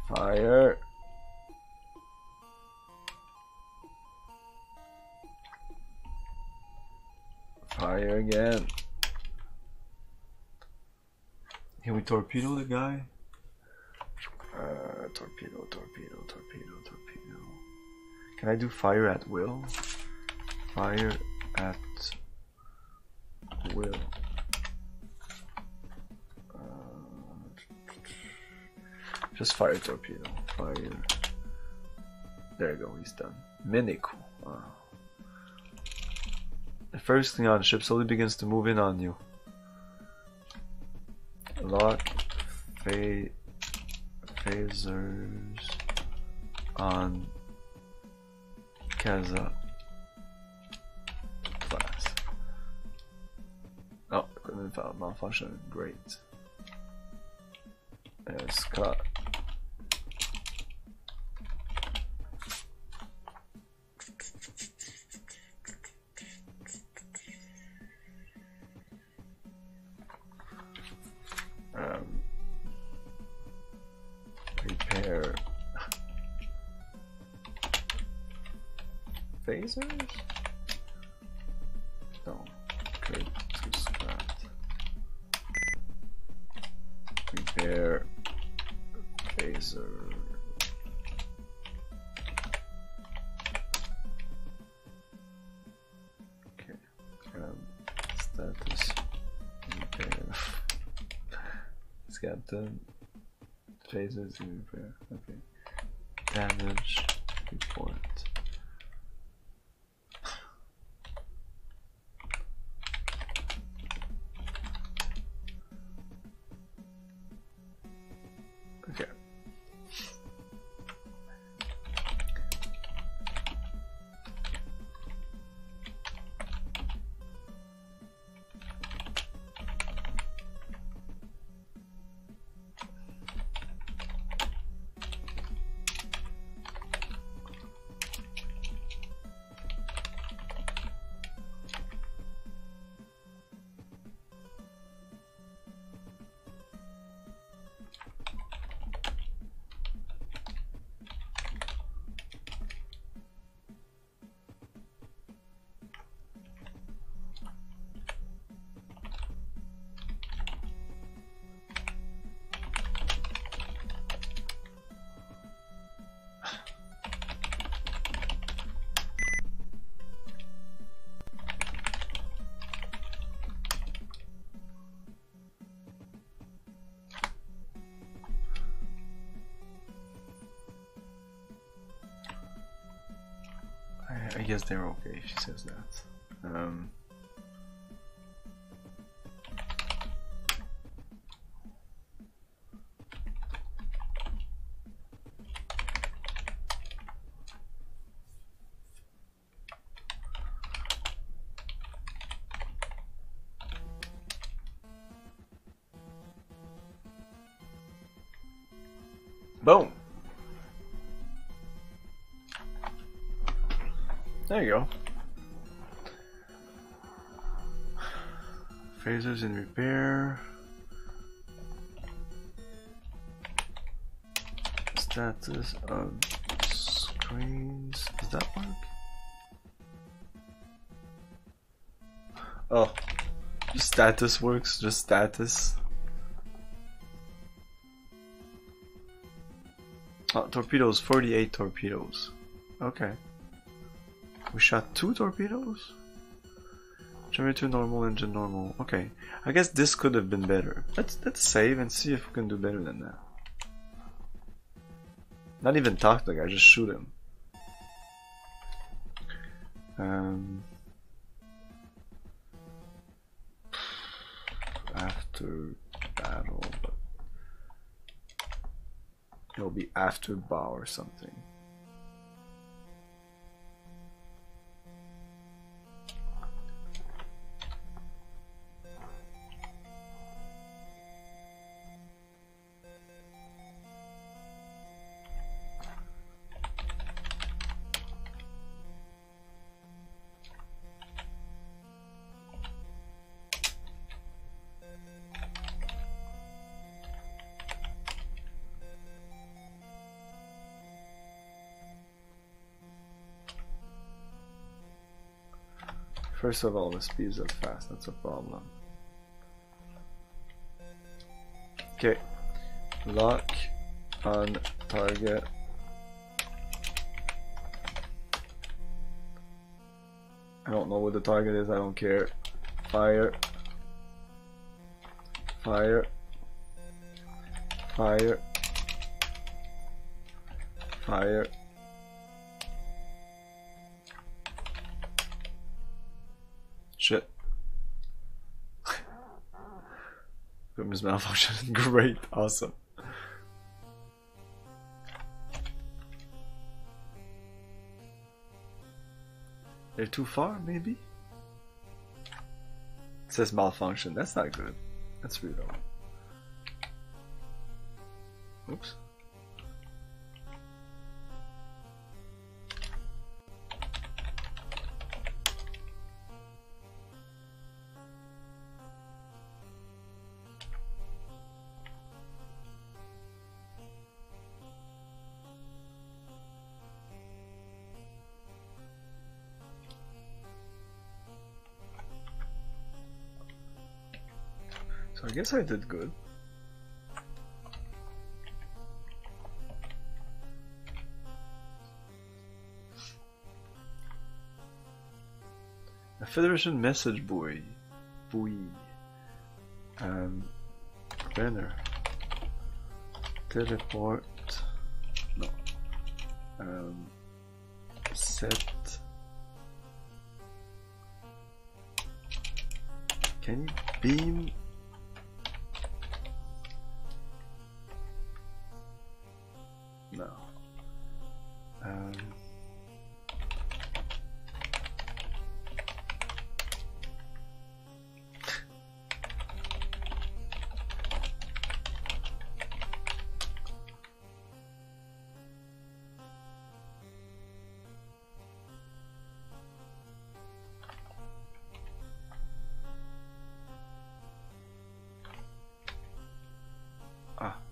Fire. Fire again. Can we torpedo the guy? Torpedo. Can I do fire at will? Fire at will. Just fire torpedo. Fire. There you go, he's done. Minicool. The first thing on the ship slowly begins to move in on you. Lock phasers on Kaza class. Oh, equipment found malfunction. Great. Scott. Repair phasers? No. Okay, to scrap. Repair phaser. Okay. Status repair. Captain. Phasers in repair. Okay. Damage report. Okay. I guess they're okay if she says that. Boom! There you go. Phasers in repair. Status of screens. Does that work? Oh, just status works. Just status. Oh, torpedoes. 48 torpedoes. Okay. We shot 2 torpedoes? Generator normal, engine normal. Okay. I guess this could have been better. Let's save and see if we can do better than that. Not even talk to the guy, just shoot him. After battle, but it'll be after bow or something. First of all, the speed's up fast, that's a problem. Okay, lock on target. I don't know what the target is, I don't care. Fire. Fire. Fire. Fire. Shit. Equipment's malfunctioning. Great. Awesome. They're too far, maybe? It says malfunction. That's not good. Let's read on. Oops. So I guess I did good. A Federation message buoy. Banner. Teleport. No. Set. Can you beam? No.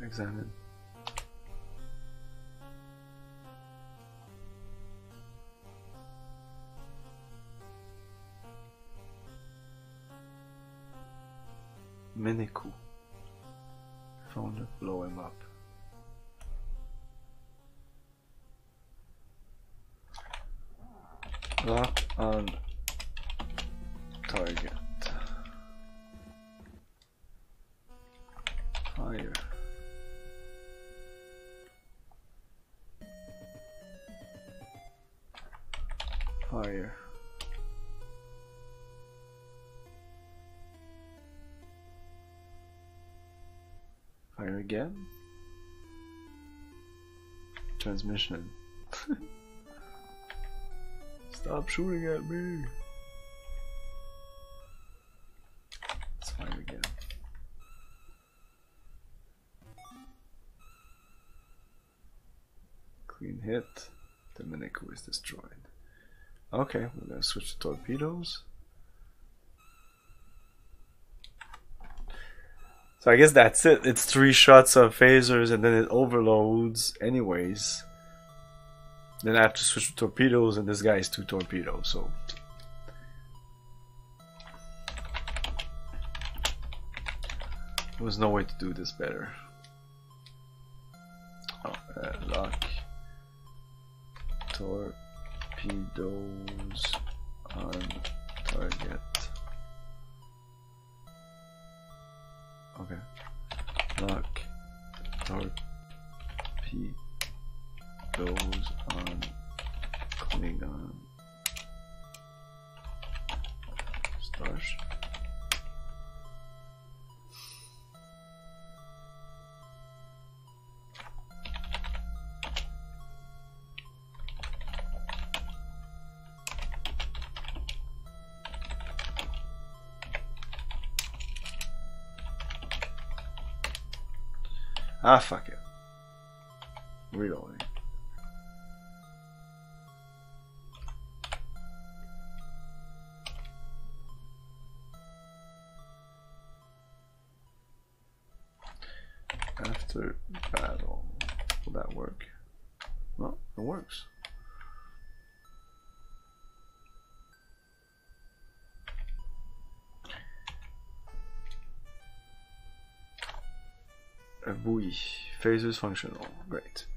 Examine. Miniku. Found it, blow him up. Lock on target. Fire. Fire. Fire again. Transmission. Stop shooting at me. Let's fire again. Clean hit. The Miniku is destroyed. Okay, we're gonna switch to torpedoes. So I guess that's it. It's 3 shots of phasers and then it overloads anyways. Then I have to switch to torpedoes and this guy is 2 torpedoes, so. There was no way to do this better. Oh, lock. Torpedoes on target. Okay. Lock torpedoes on Klingon. Stars. Ah, fuck it. Reloading. After battle. Will that work? Well, it works. A buoy. Phasers functional. Great.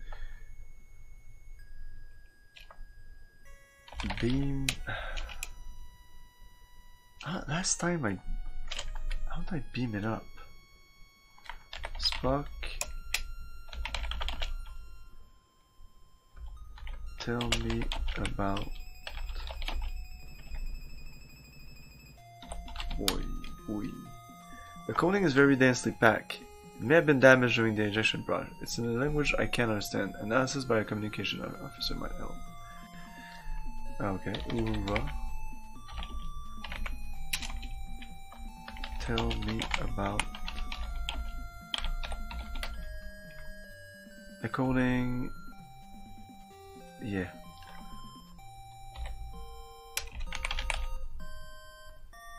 Beam. Last time how did I beam it up? Spock, tell me about boy. The coding is very densely packed. It may have been damaged during the injection project. It's in a language I can't understand. Analysis by a communication officer might help. Okay, Ura. Tell me about the coding. Yeah.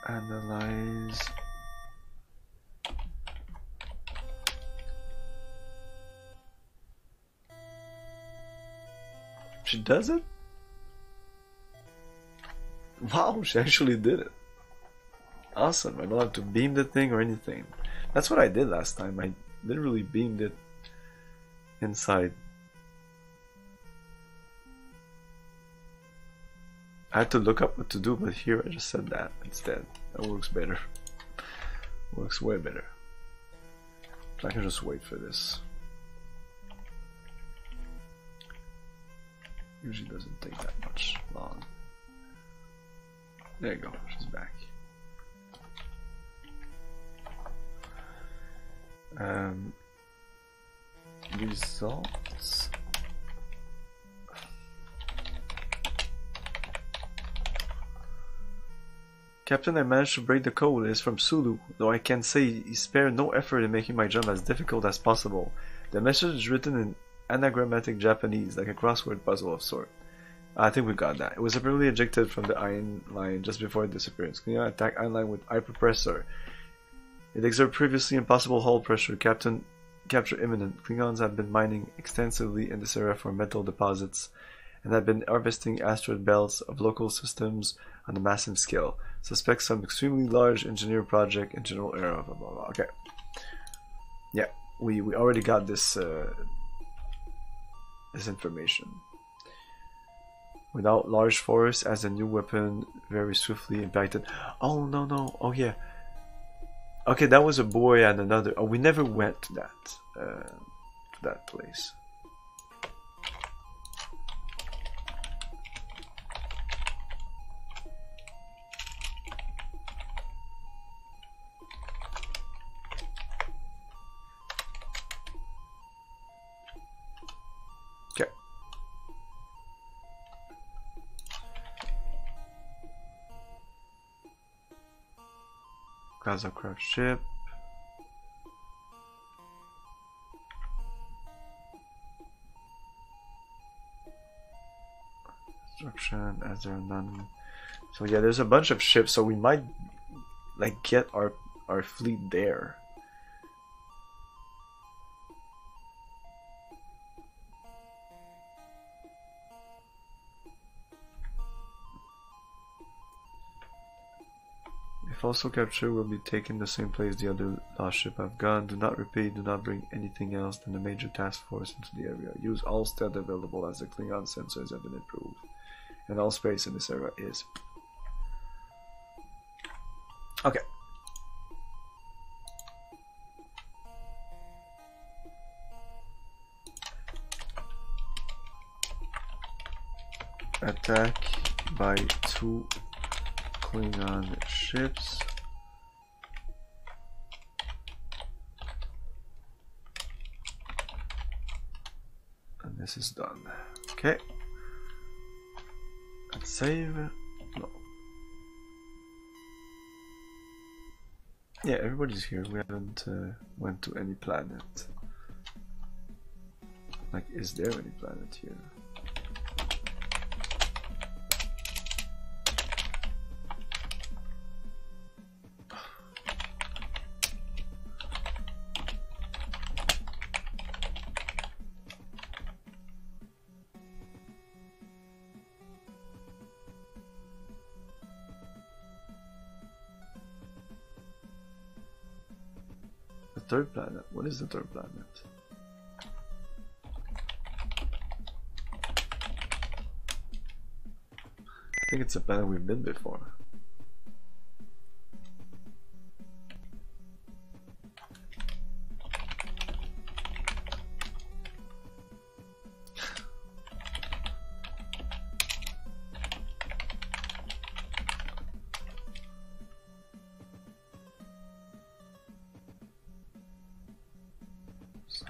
Analyze. She does it? Wow, she actually did it. Awesome, I don't have to beam the thing or anything. That's what I did last time. I literally beamed it inside. I had to look up what to do, but here I just said that instead. That works better. Works way better. So I can just wait for this. Usually doesn't take that much long. There you go, she's back. Results. Captain, I managed to break the code. It is from Sulu, though I can say he spared no effort in making my jump as difficult as possible. The message is written in anagrammatic Japanese, like a crossword puzzle of sort. I think we got that. It was apparently ejected from the iron line just before its disappearance. Klingon attack iron line with hyperpressor. It exerted previously impossible hull pressure. Capture imminent. Klingons have been mining extensively in this area for metal deposits and have been harvesting asteroid belts of local systems on a massive scale. Suspect some extremely large engineer project in general area. Blah, blah, blah. Okay. Yeah, we already got this this information. Without large force as a new weapon very swiftly impacted. Oh no. Oh yeah. Okay, that was a boy and another. Oh, we never went to that place. Okay. Craft ship. Construction, as there are none. So yeah, there's a bunch of ships, so we might like get our fleet there. If also captured, will be taking the same place the other lost ship have gone. Do not repeat, do not bring anything else than the major task force into the area. Use all stealth available as the Klingon sensors have been improved. And all space in this area is. Okay. Attack by 2 Klingon ships. And this is done. Okay. Let's save. No. Yeah, everybody's here. We haven't went to any planet. Like, is there any planet here? Third planet? What is the third planet? I think it's a planet we've been before.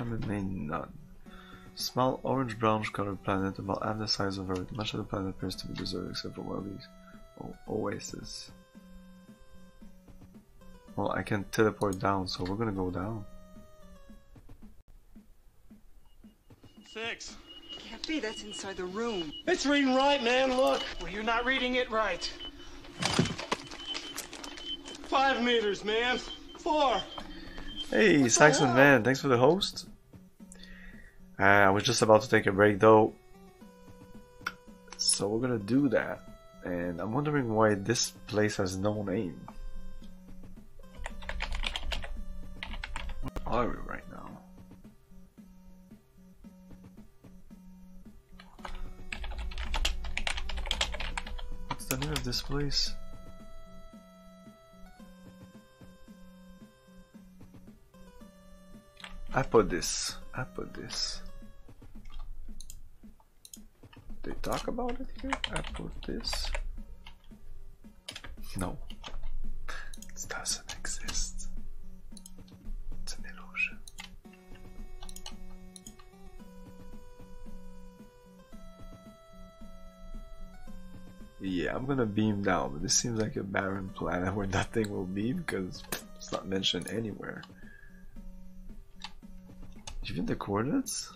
Common name none. Small orange-brown colored planet about half the size of Earth. Much of the planet appears to be deserted except for one of these oases. Well, I can teleport down, so we're gonna go down. 6. Can't be, that's inside the room. It's reading right, man, look. Well, you're not reading it right. 5 meters, man. 4. Hey, Saxon Man, thanks for the host. I was just about to take a break though, so we're gonna do that. And I'm wondering why this place has no name. Where are we right now? What's the name of this place? I put this. They talk about it here? I put this. No. It doesn't exist. It's an illusion. Yeah, I'm gonna beam down, but this seems like a barren planet where nothing will be because it's not mentioned anywhere. Even the coordinates?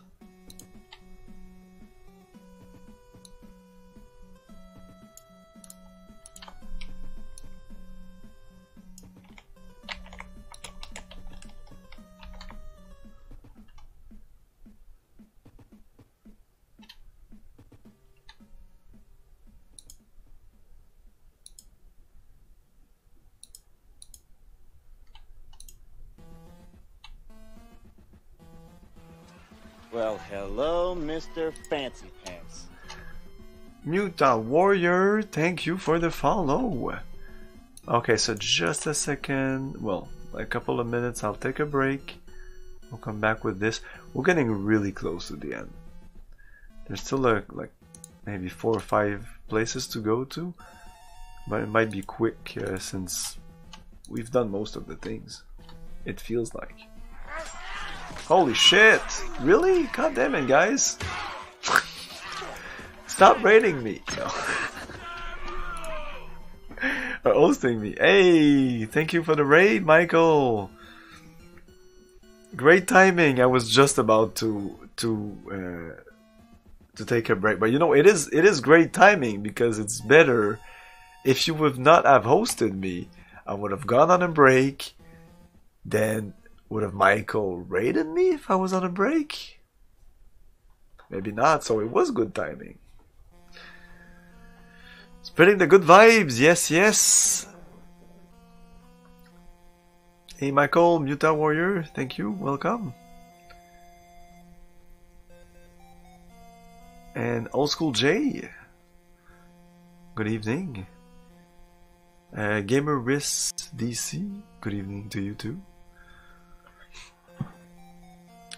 Well, hello, Mr. Fancy Pants. Muta Warrior, thank you for the follow. Okay, so just a second, well, a couple of minutes, I'll take a break. We'll come back with this. We're getting really close to the end. There's still like maybe 4 or 5 places to go to, but it might be quick since we've done most of the things. It feels like. Holy shit! Really? God damn it, guys! Stop raiding me! No. Or hosting me. Hey! Thank you for the raid, Michael! Great timing! I was just about to take a break. But you know, it is great timing because it's better. If you would not have hosted me, I would have gone on a break, then would have Michael raided me if I was on a break? Maybe not, so it was good timing. Spreading the good vibes, yes, yes. Hey Michael, Muta Warrior, thank you, welcome. And Old School J, good evening. Gamer Wrist DC, good evening to you too.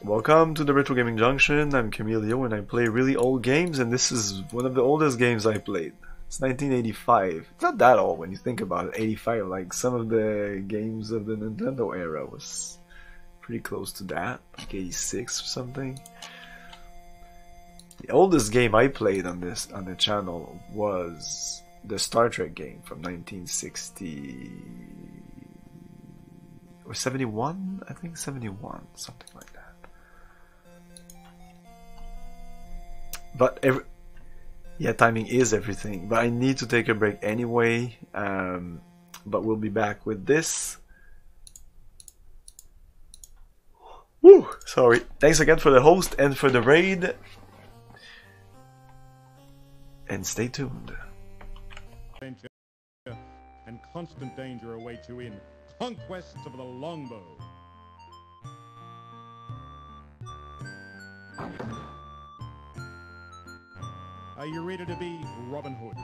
Welcome to the Retro Gaming Junction. I'm Camilio and I play really old games, and this is one of the oldest games I played. It's 1985. It's not that old when you think about it. 85, like some of the games of the Nintendo era was pretty close to that, like 86 or something. The oldest game I played on the channel was the Star Trek game from 1960 or 71, I think 71, something like that. But yeah, timing is everything. But I need to take a break anyway. But we'll be back with this. Woo! Sorry. Thanks again for the host and for the raid. And stay tuned. And constant danger await you in Conquest of the Longbow. Are you ready to be Robin Hood?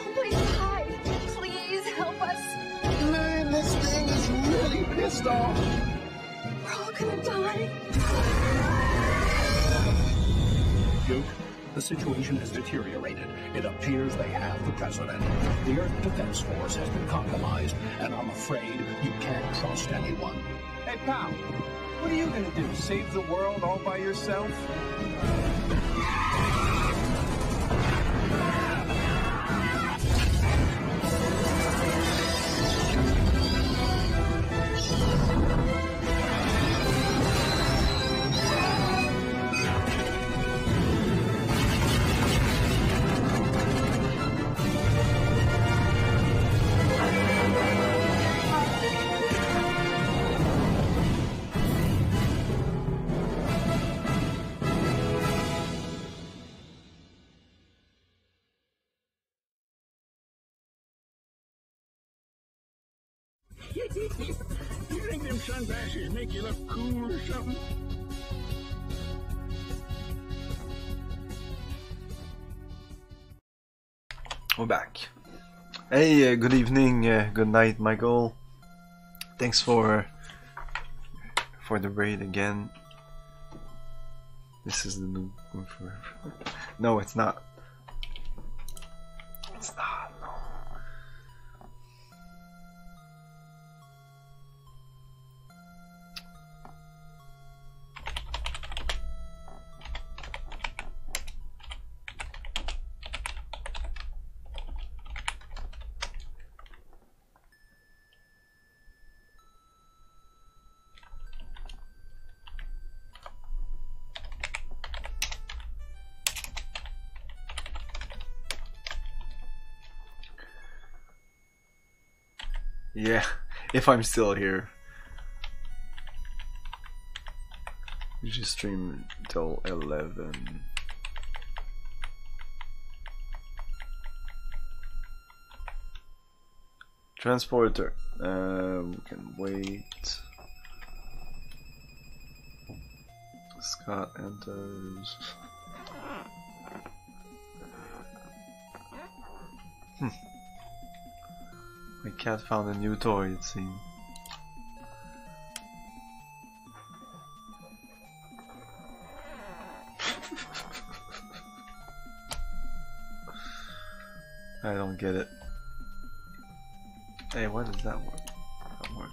someplace to hide. Please help us. Man, this thing is really pissed off. We're all gonna die. Duke, the situation has deteriorated. It appears they have the president. The Earth Defense Force has been compromised, and I'm afraid you can't trust anyone. Hey, pal, what are you gonna do? Save the world all by yourself? You think them sunglasses make you look cool or something? We're back. Hey, good evening, good night, Michael. Thanks for the raid again. This is the new one for. No, it's not. It's not. No. Yeah, if I'm still here. Usually stream till 11. Transporter. We can wait. Scott enters. My cat found a new toy, it seems. I don't get it. Hey, why does that work? That work.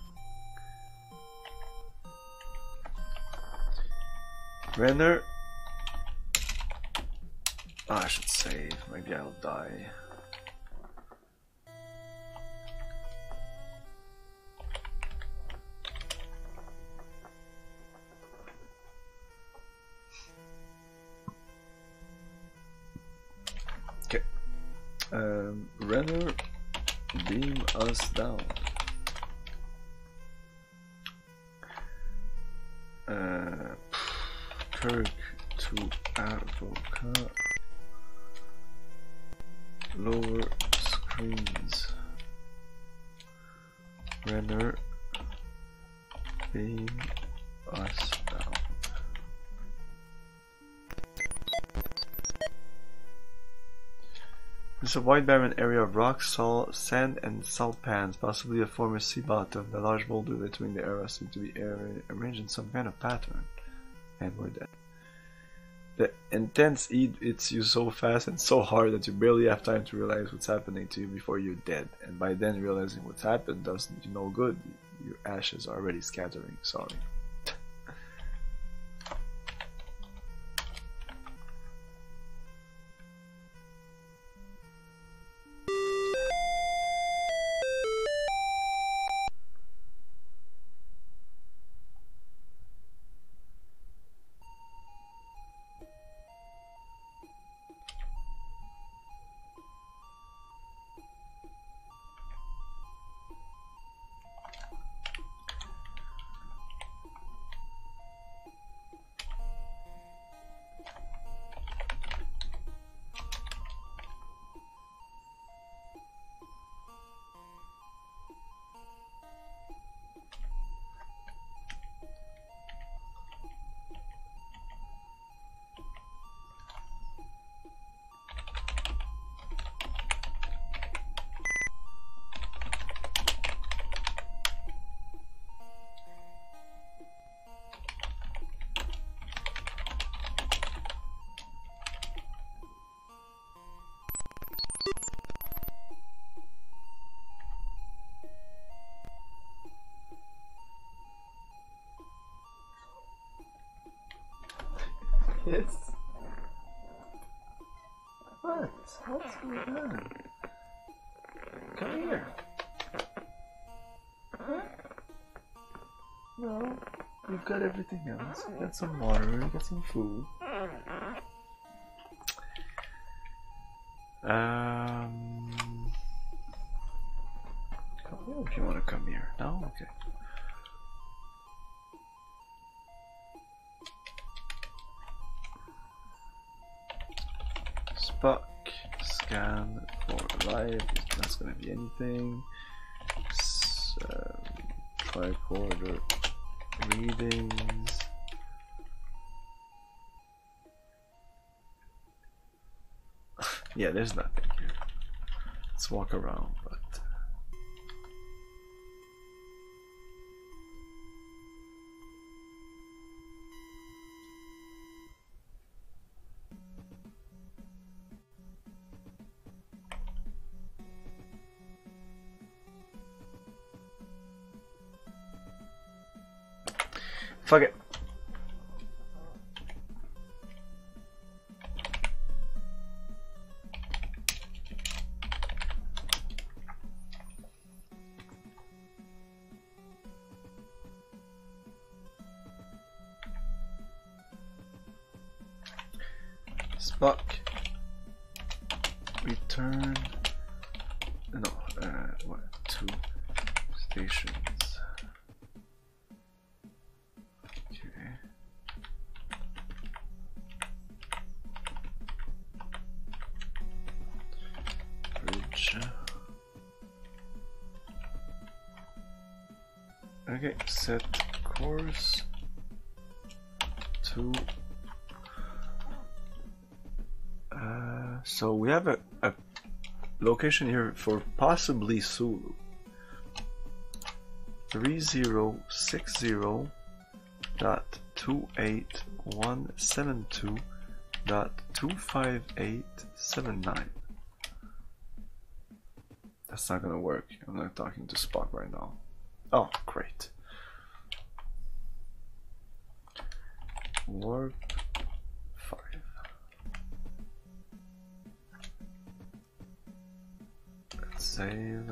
Renner. Oh, I should save. Maybe I'll die. Okay. Renner, beam us down. Kirk to Avoca. Lower screens. Renner, beam us down. There's a wide barren area of rock, sand, and salt pans, possibly a former sea bottom. The large boulder between the areas seem to be arranged in some kind of pattern. And we're dead. The intense heat hits you so fast and so hard that you barely have time to realize what's happening to you before you're dead. And by then realizing what's happened does you no good. Your ashes are already scattering. Sorry. Yes. What? What's going on? Come here. No, we've got everything else. We got some water, we got some food. Come here if you want to come here. No? Okay. Spock, scan for live. That's gonna be anything. Tricorder readings. Yeah, there's nothing here. Let's walk around, but fuck it. Spock, return. No, what? 2 stations. Okay. Bridge. Okay, set course to. So we have a location here for possibly Sulu. 3060.28172.25879. That's not gonna work. I'm not talking to Spock right now. Oh, great. Warp 5. Let's save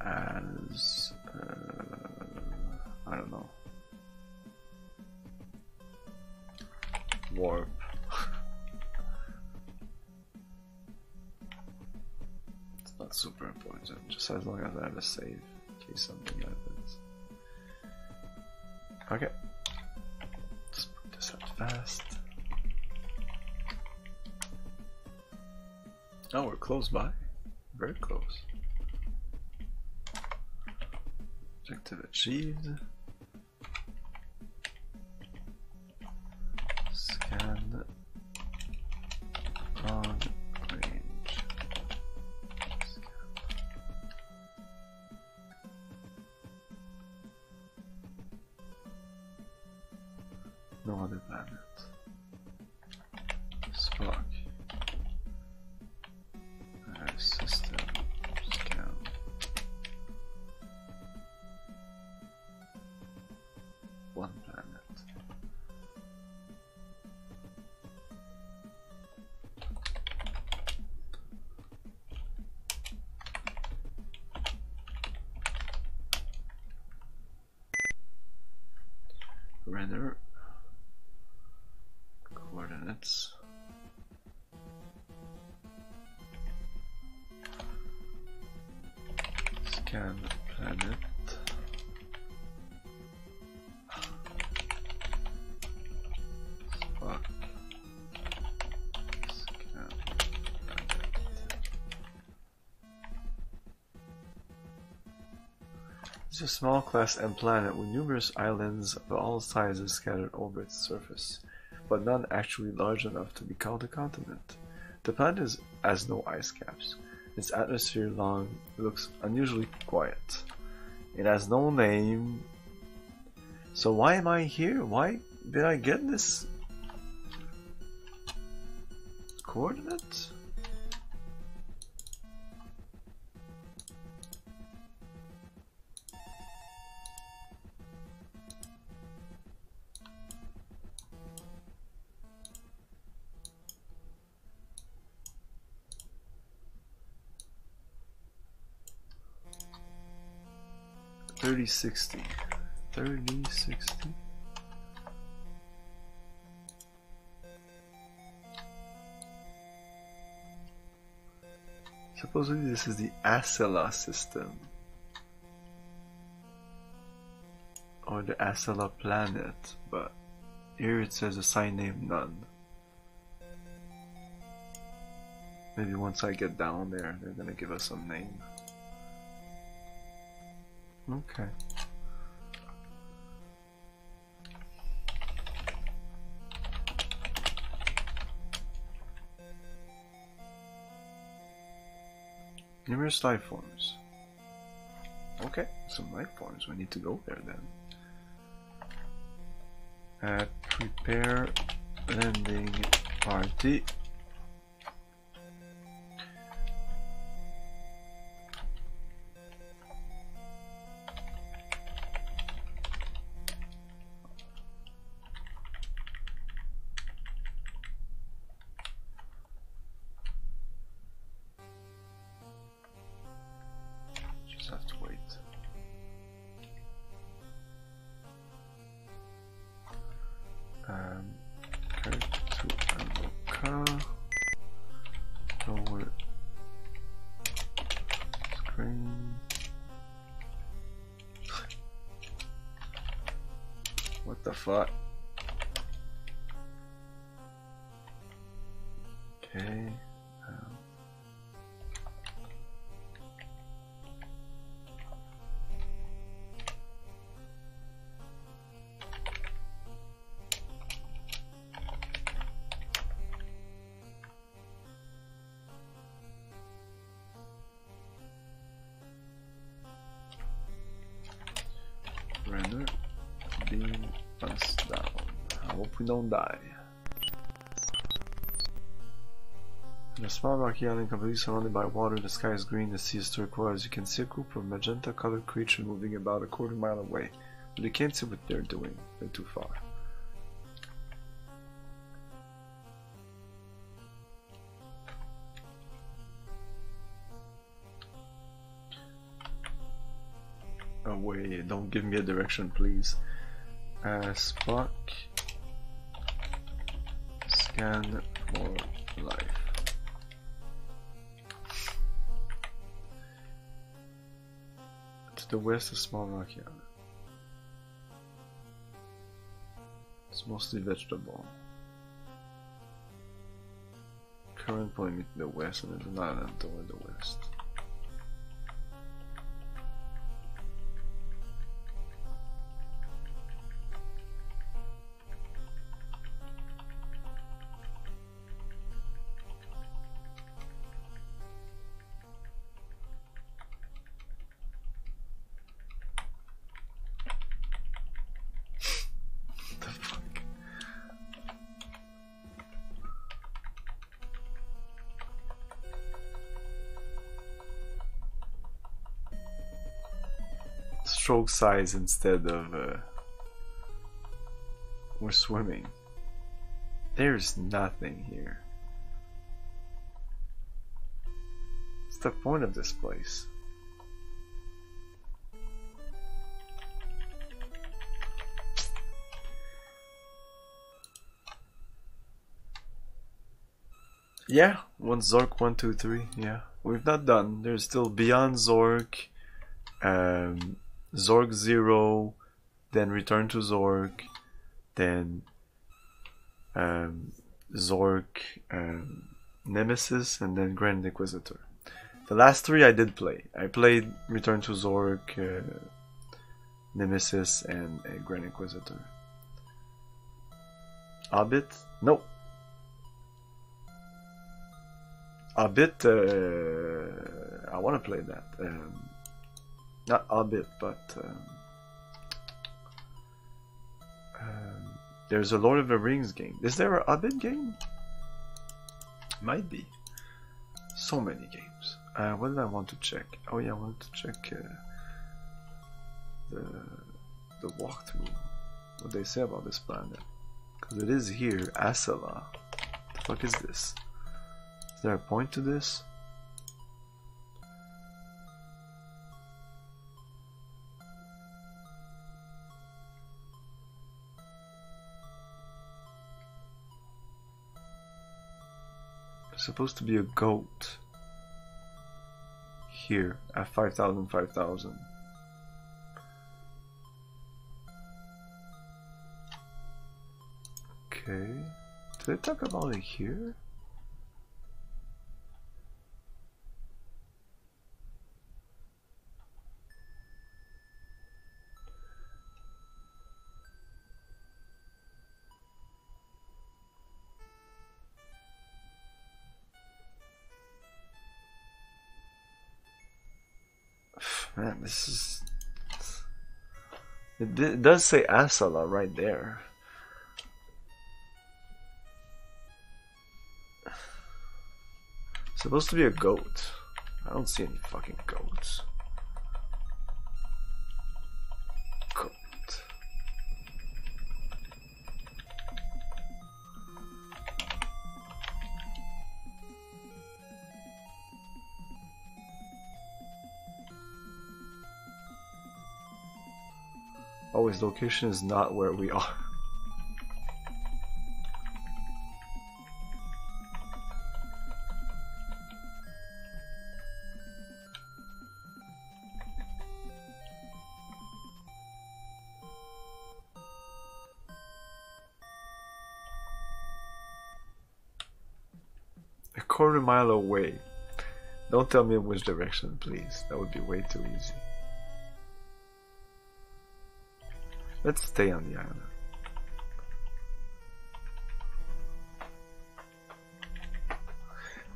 as I don't know. Warp. It's not super important, just as long as I have a save in case something happens. Okay. Let's put this out fast. Oh, we're close by. Very close. Objective achieved. Scan on range. Scan. No other planet. Spock. System scan. One planet. Render coordinates. Scan planet. Spock. Scan planet. It's a small class M planet with numerous islands of all sizes scattered over its surface, but none actually large enough to be called a continent. The planet has no ice caps. Its atmosphere looks unusually quiet. It has no name. So why am I here? Why did I get this coordinate? 3060. 3060. Supposedly this is the Acela system. Or the Acela planet, but here it says assign name none. Maybe once I get down there, they're gonna give us some name. Okay. Numerous life forms. Okay, some life forms. We need to go there then. Prepare landing party. What the fuck? Okay. Render beam us down. I hope we don't die. In a small rocky island completely surrounded by water, the sky is green, the sea is turquoise. You can see a group of magenta colored creatures moving about a quarter-mile away, but you can't see what they're doing. They're too far. Away, don't give me a direction, please. Spock, scan for life. To the west, a small rocky island. It's mostly vegetable. Current pointing to the west, and there's an island toward the west. Stroke size instead of we're swimming. There's nothing here. What's the point of this place? Yeah, one Zork 1, 2, 3. Yeah, we've not done. There's still Beyond Zork, Zork 0, then Return to Zork, then Zork Nemesis, and then Grand Inquisitor. The last three I did play. I played Return to Zork, Nemesis, and Grand Inquisitor. Hobbit? Nope. Hobbit, I want to play that. Not Hobbit, but there's a Lord of the Rings game. Is there a Hobbit game? Might be. So many games. What did I want to check? Oh yeah, I wanted to check the walkthrough. What they say about this planet. Because it is here, Acela. What the fuck is this? Is there a point to this? supposed to be a goat here at 5,000, 5,000. Okay, did they talk about it here? Man, this is... It does say Asala right there. It's supposed to be a goat. I don't see any fucking goats. Goat. Oh, his location is not where we are. A quarter mile away. Don't tell me in which direction, please. That would be way too easy. Let's stay on the island.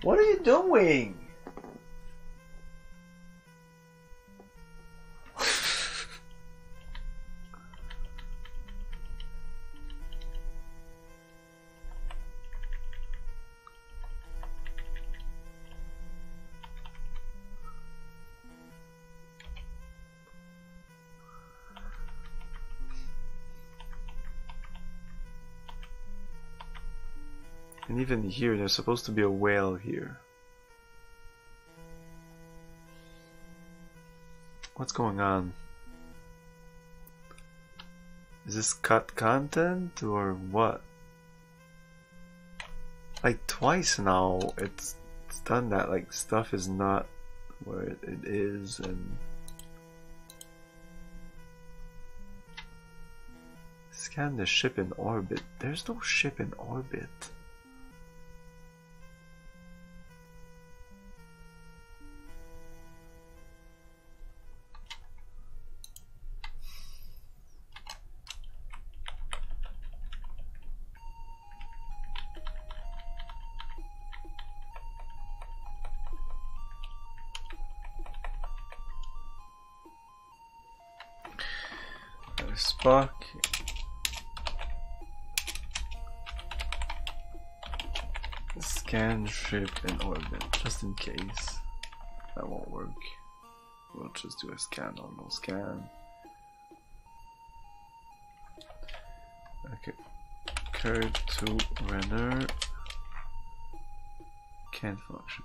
What are you doing? And even here, there's supposed to be a whale here. What's going on? Is this cut content or what? Like twice now it's done that, like stuff is not where it is, and scan the ship in orbit. There's no ship in orbit. Spock. Scan ship in orbit, just in case. That won't work. We'll just do a scan, normal scan. Okay. Curve to Renner. Can't function.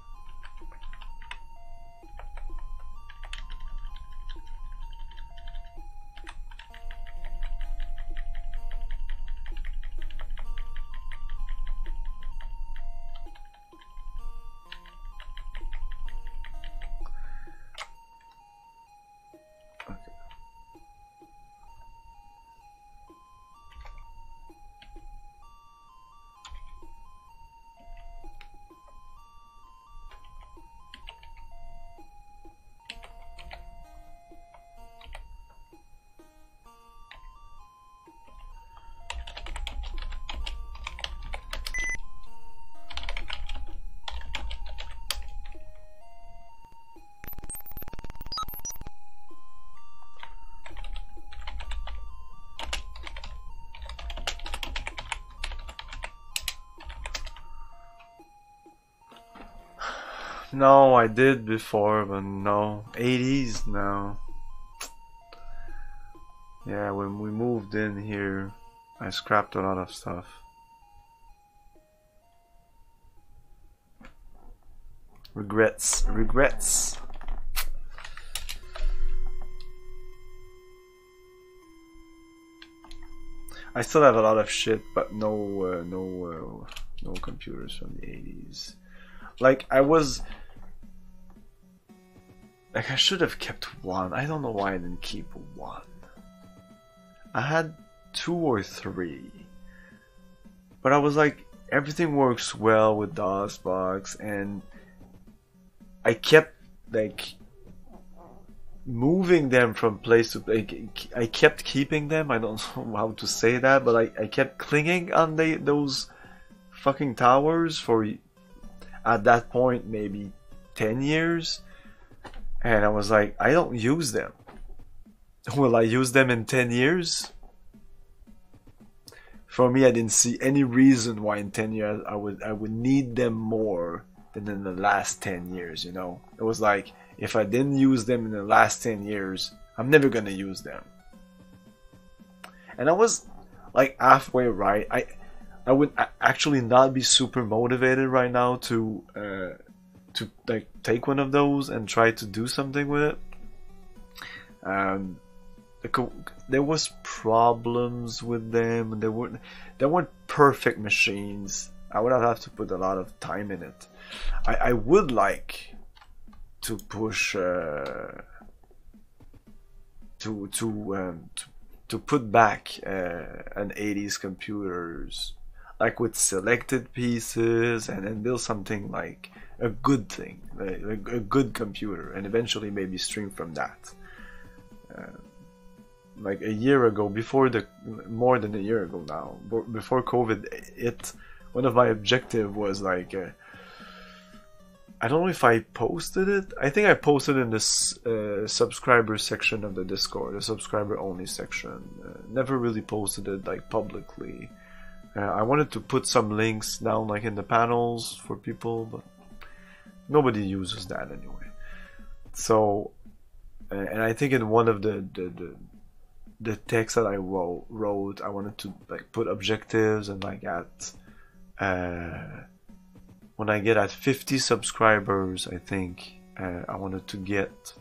No, I did before, but no. 80s now. Yeah, when we moved in here, I scrapped a lot of stuff. Regrets, regrets. I still have a lot of shit, but no computers from the 80s. Like I was, like I should have kept one. I don't know why I didn't keep one. I had 2 or 3, but I was like, everything works well with DOSBox, and I kept like moving them from place to place. I kept keeping them. I don't know how to say that, but I kept clinging on those fucking towers for, at that point, maybe 10 years. And I was like, I don't use them. Will I use them in 10 years? For me, I didn't see any reason why in 10 years I would need them more than in the last 10 years, you know? It was like, if I didn't use them in the last 10 years, I'm never gonna use them. And I was like halfway right. I would actually not be super motivated right now to like take one of those and try to do something with it. There was problems with them. They weren't perfect machines. I would have to put a lot of time in it. I would like to push to put back an 80s computers, like with selected pieces, and then build something like a good thing, like a good computer, and eventually maybe stream from that. Like a year ago, more than a year ago now, before COVID, one of my objective was like, I don't know if I posted it. I think I posted in this subscriber section of the Discord, the subscriber only section. Never really posted it like publicly. I wanted to put some links down like in the panels for people, but nobody uses that anyway. So, and I think in one of the text that I wrote, I wanted to like put objectives, and like when I get at 50 subscribers, I think I wanted to get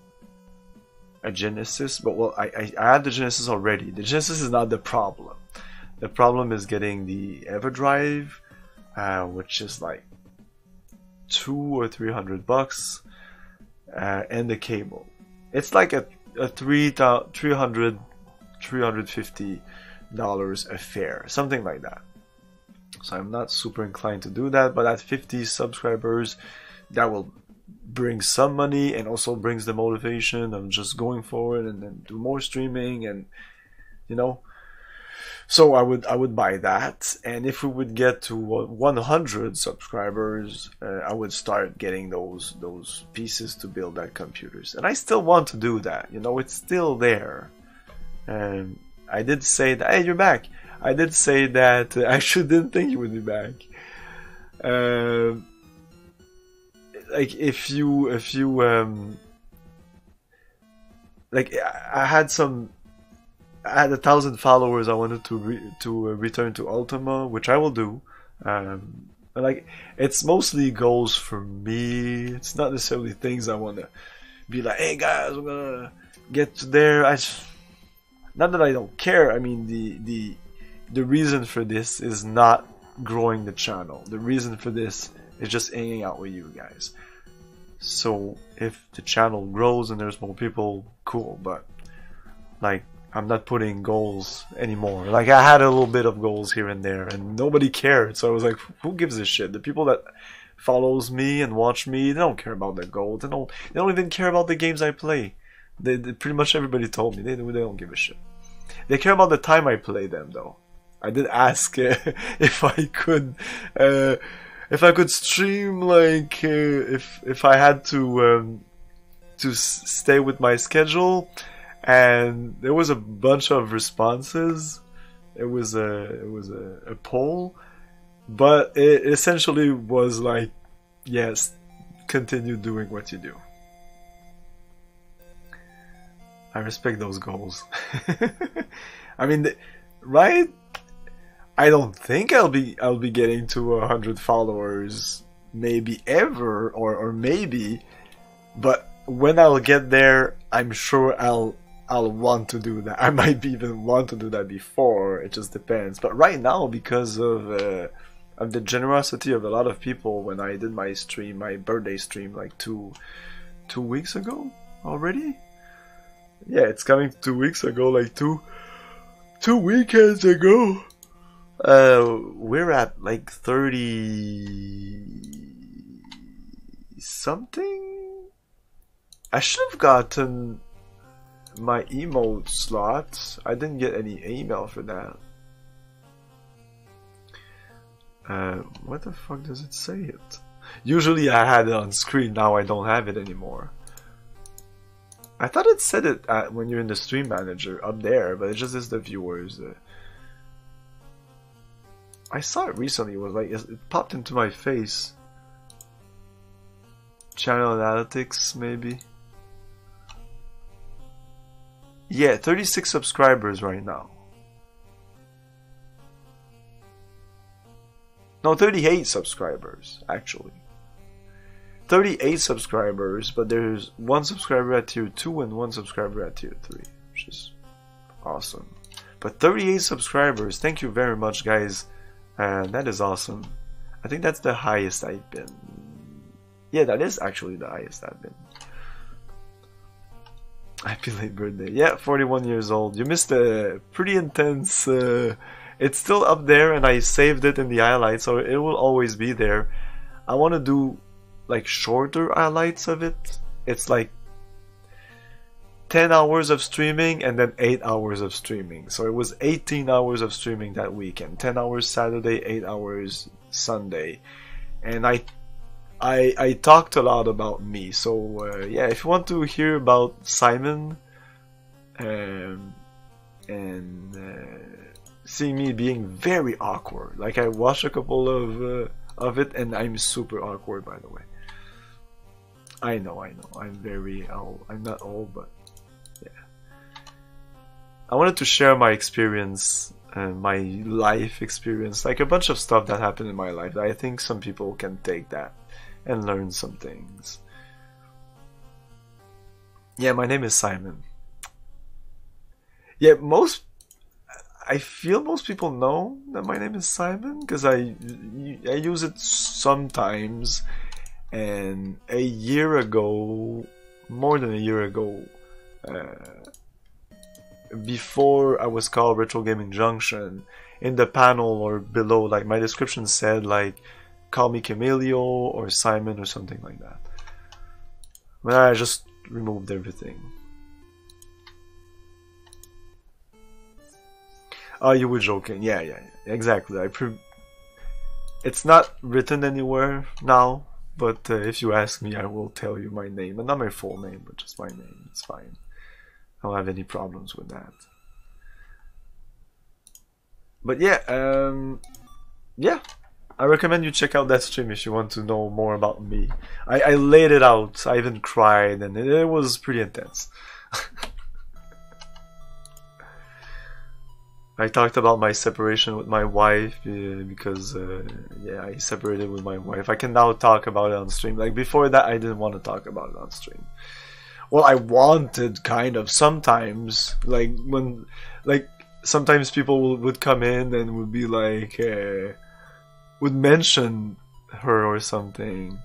a Genesis. But well, I had the Genesis already. The Genesis is not the problem. The problem is getting the EverDrive, which is like $200 or $300, and the cable. It's like a $350 affair, something like that. So I'm not super inclined to do that, but at 50 subscribers, that will bring some money and also brings the motivation of just going forward and then do more streaming, and you know. So I would buy that, and if we would get to 100 subscribers, I would start getting those pieces to build that computers. And I still want to do that, you know, it's still there. And I did say that, hey, you're back. I did say that I actually didn't think you would be back. Like if you like I had 1,000 followers. I wanted to return to Ultima, which I will do. Like it's mostly goals for me. It's not necessarily things I want to be like, hey guys, we're gonna get to there. Not that I don't care. I mean, the reason for this is not growing the channel. The reason for this is just hanging out with you guys. So if the channel grows and there's more people, cool. But like, I'm not putting goals anymore. Like I had a little bit of goals here and there, and nobody cared. So I was like, who gives a shit? The people that follows me and watch me, they don't care about the goals. They don't even care about the games I play. They pretty much everybody told me they don't give a shit. They care about the time I play them, though. I did ask if I could stream, like if I had to stay with my schedule, and there was a bunch of responses. It was a poll, but it essentially was like, yes, continue doing what you do. I respect those goals. I mean, right? I don't think I'll be getting to 100 followers, maybe ever, or maybe, but when I'll get there, I'm sure I'll want to do that. I might even want to do that before. It just depends. But right now, because of of the generosity of a lot of people when I did my stream, my birthday stream, like two weeks ago already. Yeah, it's coming 2 weeks ago, like two weekends ago. We're at like 30 something. I should have gotten my emote slot. I didn't get any email for that. What the fuck does it say it? Usually I had it on screen, now I don't have it anymore. I thought it said it when you're in the stream manager up there, but it just is the viewers. I saw it recently, it was like, it popped into my face. Channel analytics, maybe? Yeah, 36 subscribers right now. No, 38 subscribers, actually. 38 subscribers, but there's one subscriber at tier 2 and one subscriber at tier 3, which is awesome. But 38 subscribers, thank you very much, guys. That is awesome. I think that's the highest I've been. Yeah, that is actually the highest I've been. Happy late birthday. Yeah, 41 years old. You missed a pretty intense... it's still up there and I saved it in the highlights, so it will always be there. I want to do like shorter highlights of it. It's like 10 hours of streaming and then 8 hours of streaming. So it was 18 hours of streaming that weekend. 10 hours Saturday, 8 hours Sunday. And I talked a lot about me. So yeah, if you want to hear about Simon see me being very awkward. Like I watched a couple of it and I'm super awkward, by the way. I know. I'm very old. I'm not old, but yeah. I wanted to share my experience and my life experience, like a bunch of stuff that happened in my life that I think some people can take that and learn some things. Yeah, my name is Simon. Yeah, I feel most people know that my name is Simon because I use it sometimes. And a year ago, more than a year ago, before I was called Retro Gaming Junction, in the panel or below, like my description said like call me Camelio or Simon or something like that. But I just removed everything. Oh, you were joking. Yeah, exactly. It's not written anywhere now, but if you ask me, I will tell you my name. And not my full name, but just my name. It's fine. I don't have any problems with that. But yeah, yeah. I recommend you check out that stream if you want to know more about me. I laid it out. I even cried, and it was pretty intense. I talked about my separation with my wife because yeah, I separated with my wife. I can now talk about it on stream. Like before that, I didn't want to talk about it on stream. Well, I wanted kind of sometimes, like when, like sometimes people would come in and would be like, would mention her or something.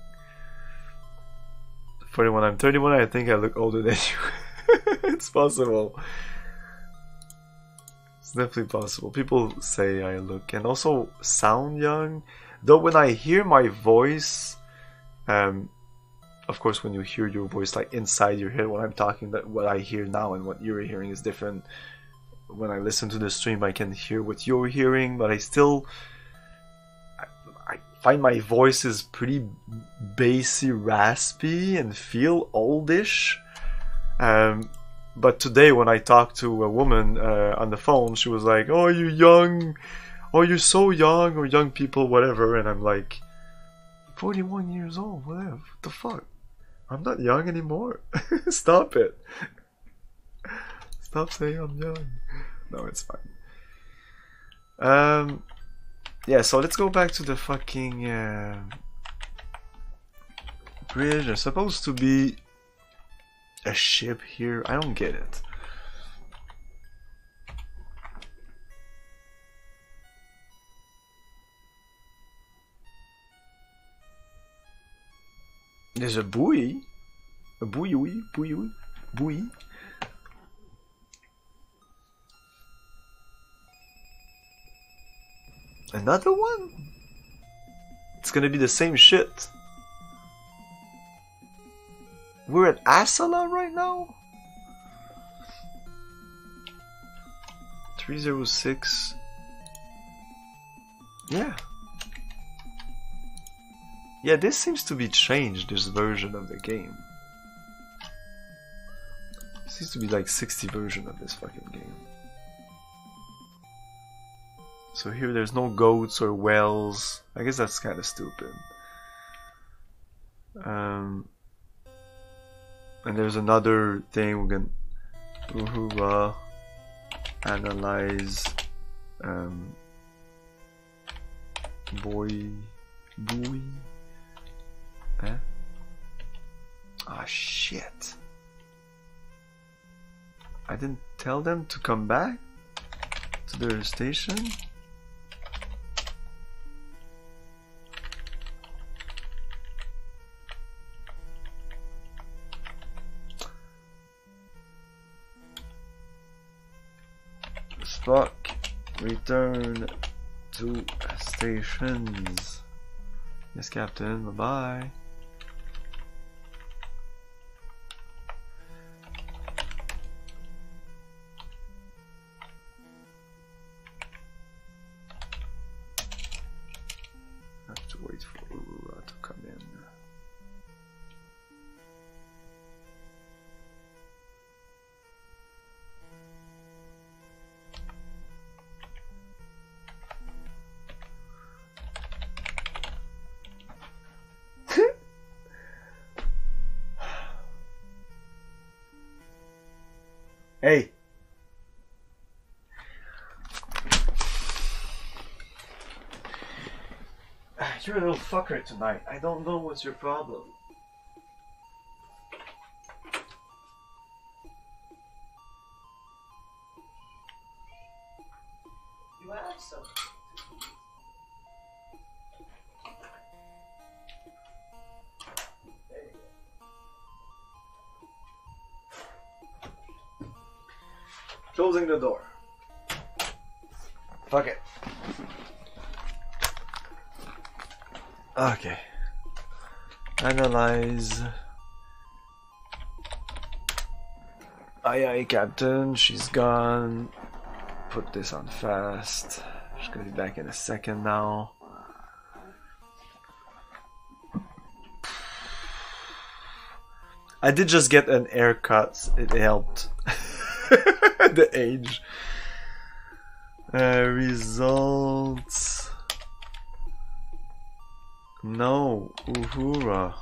41. I'm 31. I think I look older than you. It's possible. It's definitely possible. People say I look and also sound young. Though when I hear my voice, of course when you hear your voice like inside your head when I'm talking, that what I hear now and what you're hearing is different. When I listen to the stream I can hear what you're hearing, but I still I find my voice is pretty bassy, raspy and feel oldish. But today when I talked to a woman on the phone, she was like, oh, you're young, oh, you're so young, or young people, whatever. And I'm like, 41 years old, whatever, what the fuck? I'm not young anymore. Stop it. Stop saying I'm young. No, it's fine. Yeah, so let's go back to the fucking bridge. There's supposed to be a ship here. I don't get it. There's a buoy. A buoy. Another one? It's gonna be the same shit. We're at Asala right now? 306. Yeah. Yeah, this seems to be changed, this version of the game. Seems to be like 60 version of this fucking game. So here there's no goats or wells. I guess that's kind of stupid. And there's another thing we can analyze buoy. Eh? Ah, shit. I didn't tell them to come back to their station. Fuck. Return to stations. Yes, Captain. Bye-bye. I have to wait for Aurora to come in. Hey! You're a little fucker tonight. I don't know what's your problem. You have something. Closing the door. Fuck it. Okay. Analyze. Aye aye, Captain. She's gone. Put this on fast. She's gonna be back in a second now. I did just get an haircut. It helped. The age. Results. No, Uhura.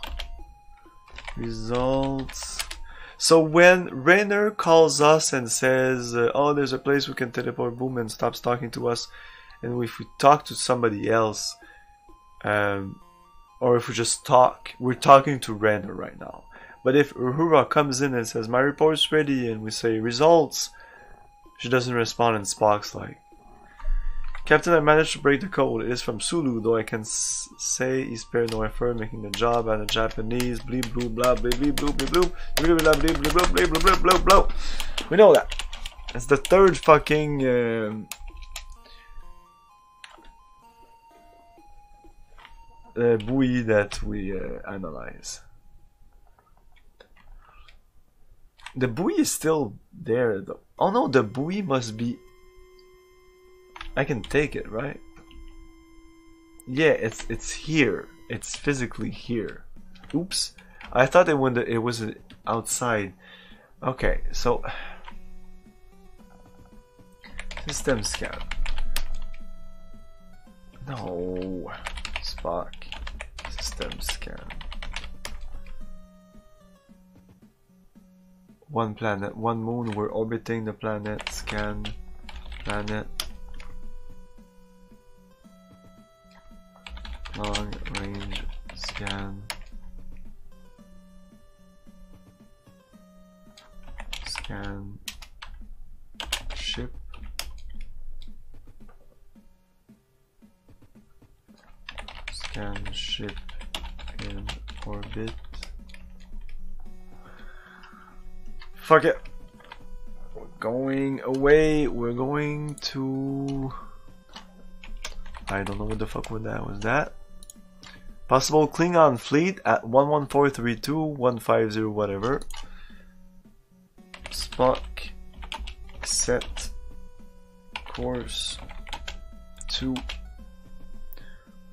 Results. So when Rainer calls us and says, oh, there's a place we can teleport, boom, and stops talking to us, and if we talk to somebody else, or if we just talk, we're talking to Rainer right now. But if Uhura comes in and says, my report's ready, and we say, results, she doesn't respond, and Spock's like, Captain, I managed to break the code. It is from Sulu, though I can say he spared no effort making the job out of Japanese. Bleep, bloop, blah, bleep, bleep, bloop, bleep, bloop, bleep, blah, bleep, bleep, bloop, bleep, bloop, bloop, bloop, bloop. We know that. It's the third fucking buoy that we analyze. The buoy is still there, though. Oh no, the buoy must be... I can take it, right? Yeah, it's here. It's physically here. Oops. I thought it was outside. Okay, so... System scan. No. Spock. System scan. One planet, one moon, we're orbiting the planet, scan, planet. Long range scan. Scan. Ship. Scan ship in orbit. Fuck it. We're going away. We're going to... I don't know what the fuck was that. Was that? Possible Klingon fleet at 11432 150 whatever. Spock set course to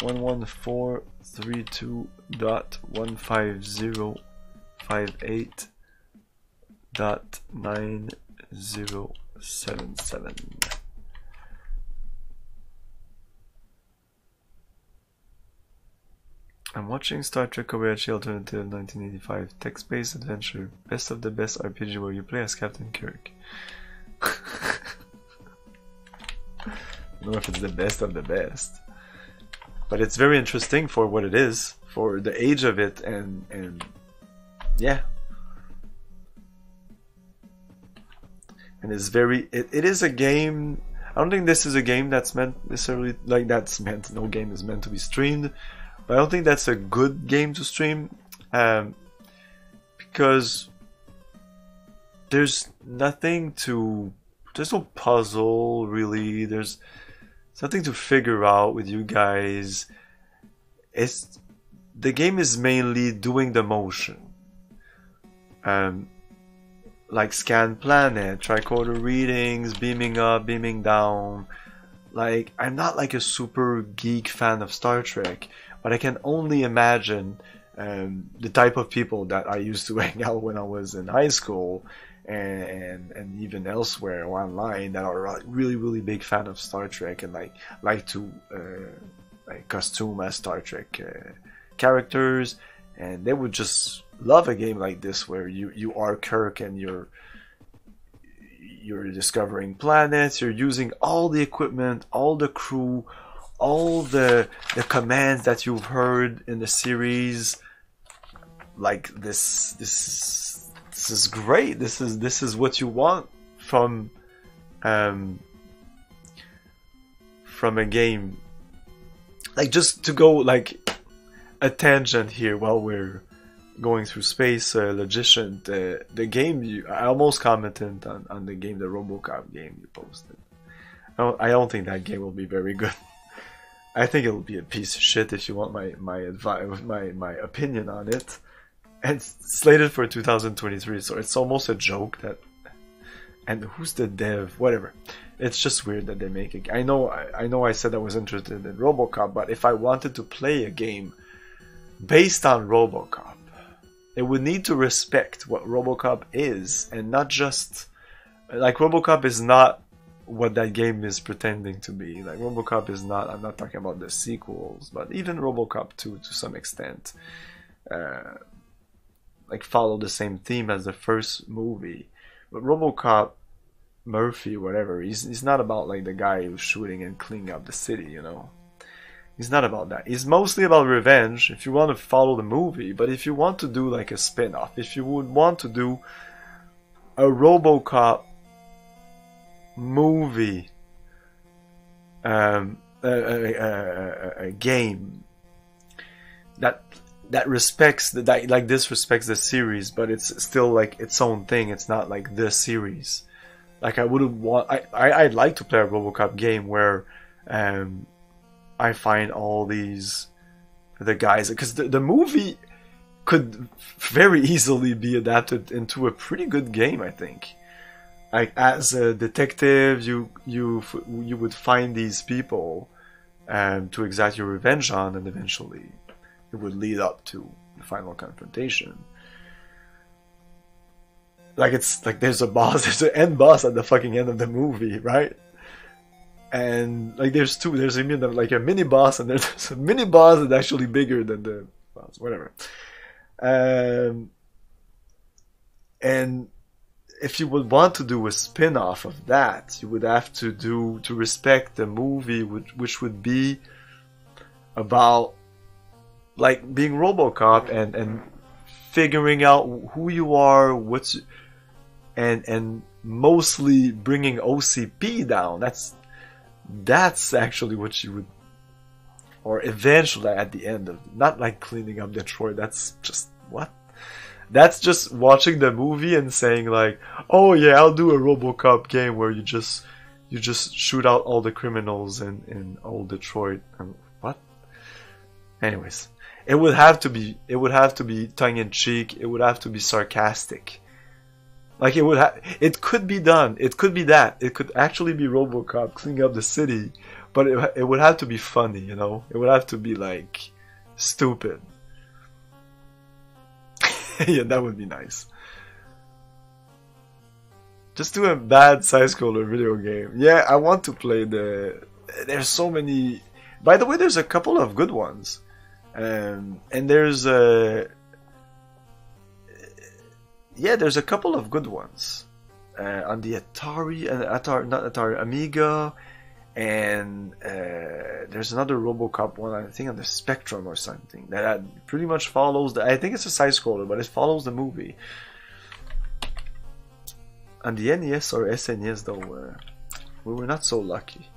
11432.150.9077. I'm watching Star Trek Kobayashi Alternative 1985 text-based adventure, best of the best RPG where you play as Captain Kirk. I don't know if it's the best of the best, but it's very interesting for what it is, for the age of it, and yeah, and it's very. It is a game. I don't think this is a game that's meant necessarily like that's meant. No game is meant to be streamed. But I don't think that's a good game to stream, because there's nothing to, there's no puzzle really, there's nothing to figure out with you guys. The game is mainly doing the motion, like scan planet, tricorder readings, beaming up, beaming down. Like, I'm not like a super geek fan of Star Trek, but I can only imagine the type of people that I used to hang out when I was in high school and even elsewhere or online that are really big fan of Star Trek and like to like costume as Star Trek characters, and they would just love a game like this where you are Kirk and you're discovering planets, you're using all the equipment, all the crew, all the commands that you've heard in the series. Like this is great. This is what you want from a game. Like, just to go like a tangent here while we're going through space, Logician, the game I almost commented on the game, the RoboCop game you posted. I don't think that game will be very good. I think it'll be a piece of shit if you want my advice, my opinion on it. And it's slated for 2023, so it's almost a joke that. And who's the dev? Whatever. It's just weird that they make it. I know I said I was interested in RoboCop, but if I wanted to play a game based on RoboCop, it would need to respect what RoboCop is, and not just like RoboCop is not what that game is pretending to be. Like, RoboCop is not. I'm not talking about the sequels, but even RoboCop 2 to some extent, like follow the same theme as the first movie. But RoboCop Murphy, whatever, he's not about like the guy who's shooting and cleaning up the city, you know. He's not about that. He's mostly about revenge, if you want to follow the movie. But if you want to do like a spin-off, if you would want to do a RoboCop movie, a game that respects that like this respects the series, but it's still like its own thing. It's not like the series. Like, I wouldn't want. I'd like to play a RoboCop game where I find all the guys, because the movie could very easily be adapted into a pretty good game, I think. Like, as a detective, you would find these people to exact your revenge on, and eventually it would lead up to the final confrontation. Like, it's like there's a boss, there's an end boss at the fucking end of the movie, right? And like there's even like a mini boss, and there's a mini boss that's actually bigger than the boss, whatever. And if you would want to do a spin-off of that, you would have to respect the movie, which would be about like being RoboCop and figuring out who you are, and mostly bringing OCP down. That's actually what you would, or eventually at the end of, not like cleaning up Detroit. That's just what. That's just watching the movie and saying like, oh yeah, I'll do a RoboCop game where you just shoot out all the criminals in old Detroit. And what? Anyways, it would have to be tongue in cheek. It would have to be sarcastic. Like it could be done. It could be that. It could actually be RoboCop cleaning up the city, but it would have to be funny, you know. It would have to be like stupid. Yeah, that would be nice. Just do a bad side-scroller video game. Yeah, I want to play the... There's so many... By the way, there's a couple of good ones. And there's a... Yeah, there's a couple of good ones. On the Atari... not Atari, Amiga. And there's another RoboCop one, I think on the Spectrum or something, that pretty much follows the... I think it's a side-scroller, but it follows the movie. On the NES or SNES though, we were not so lucky.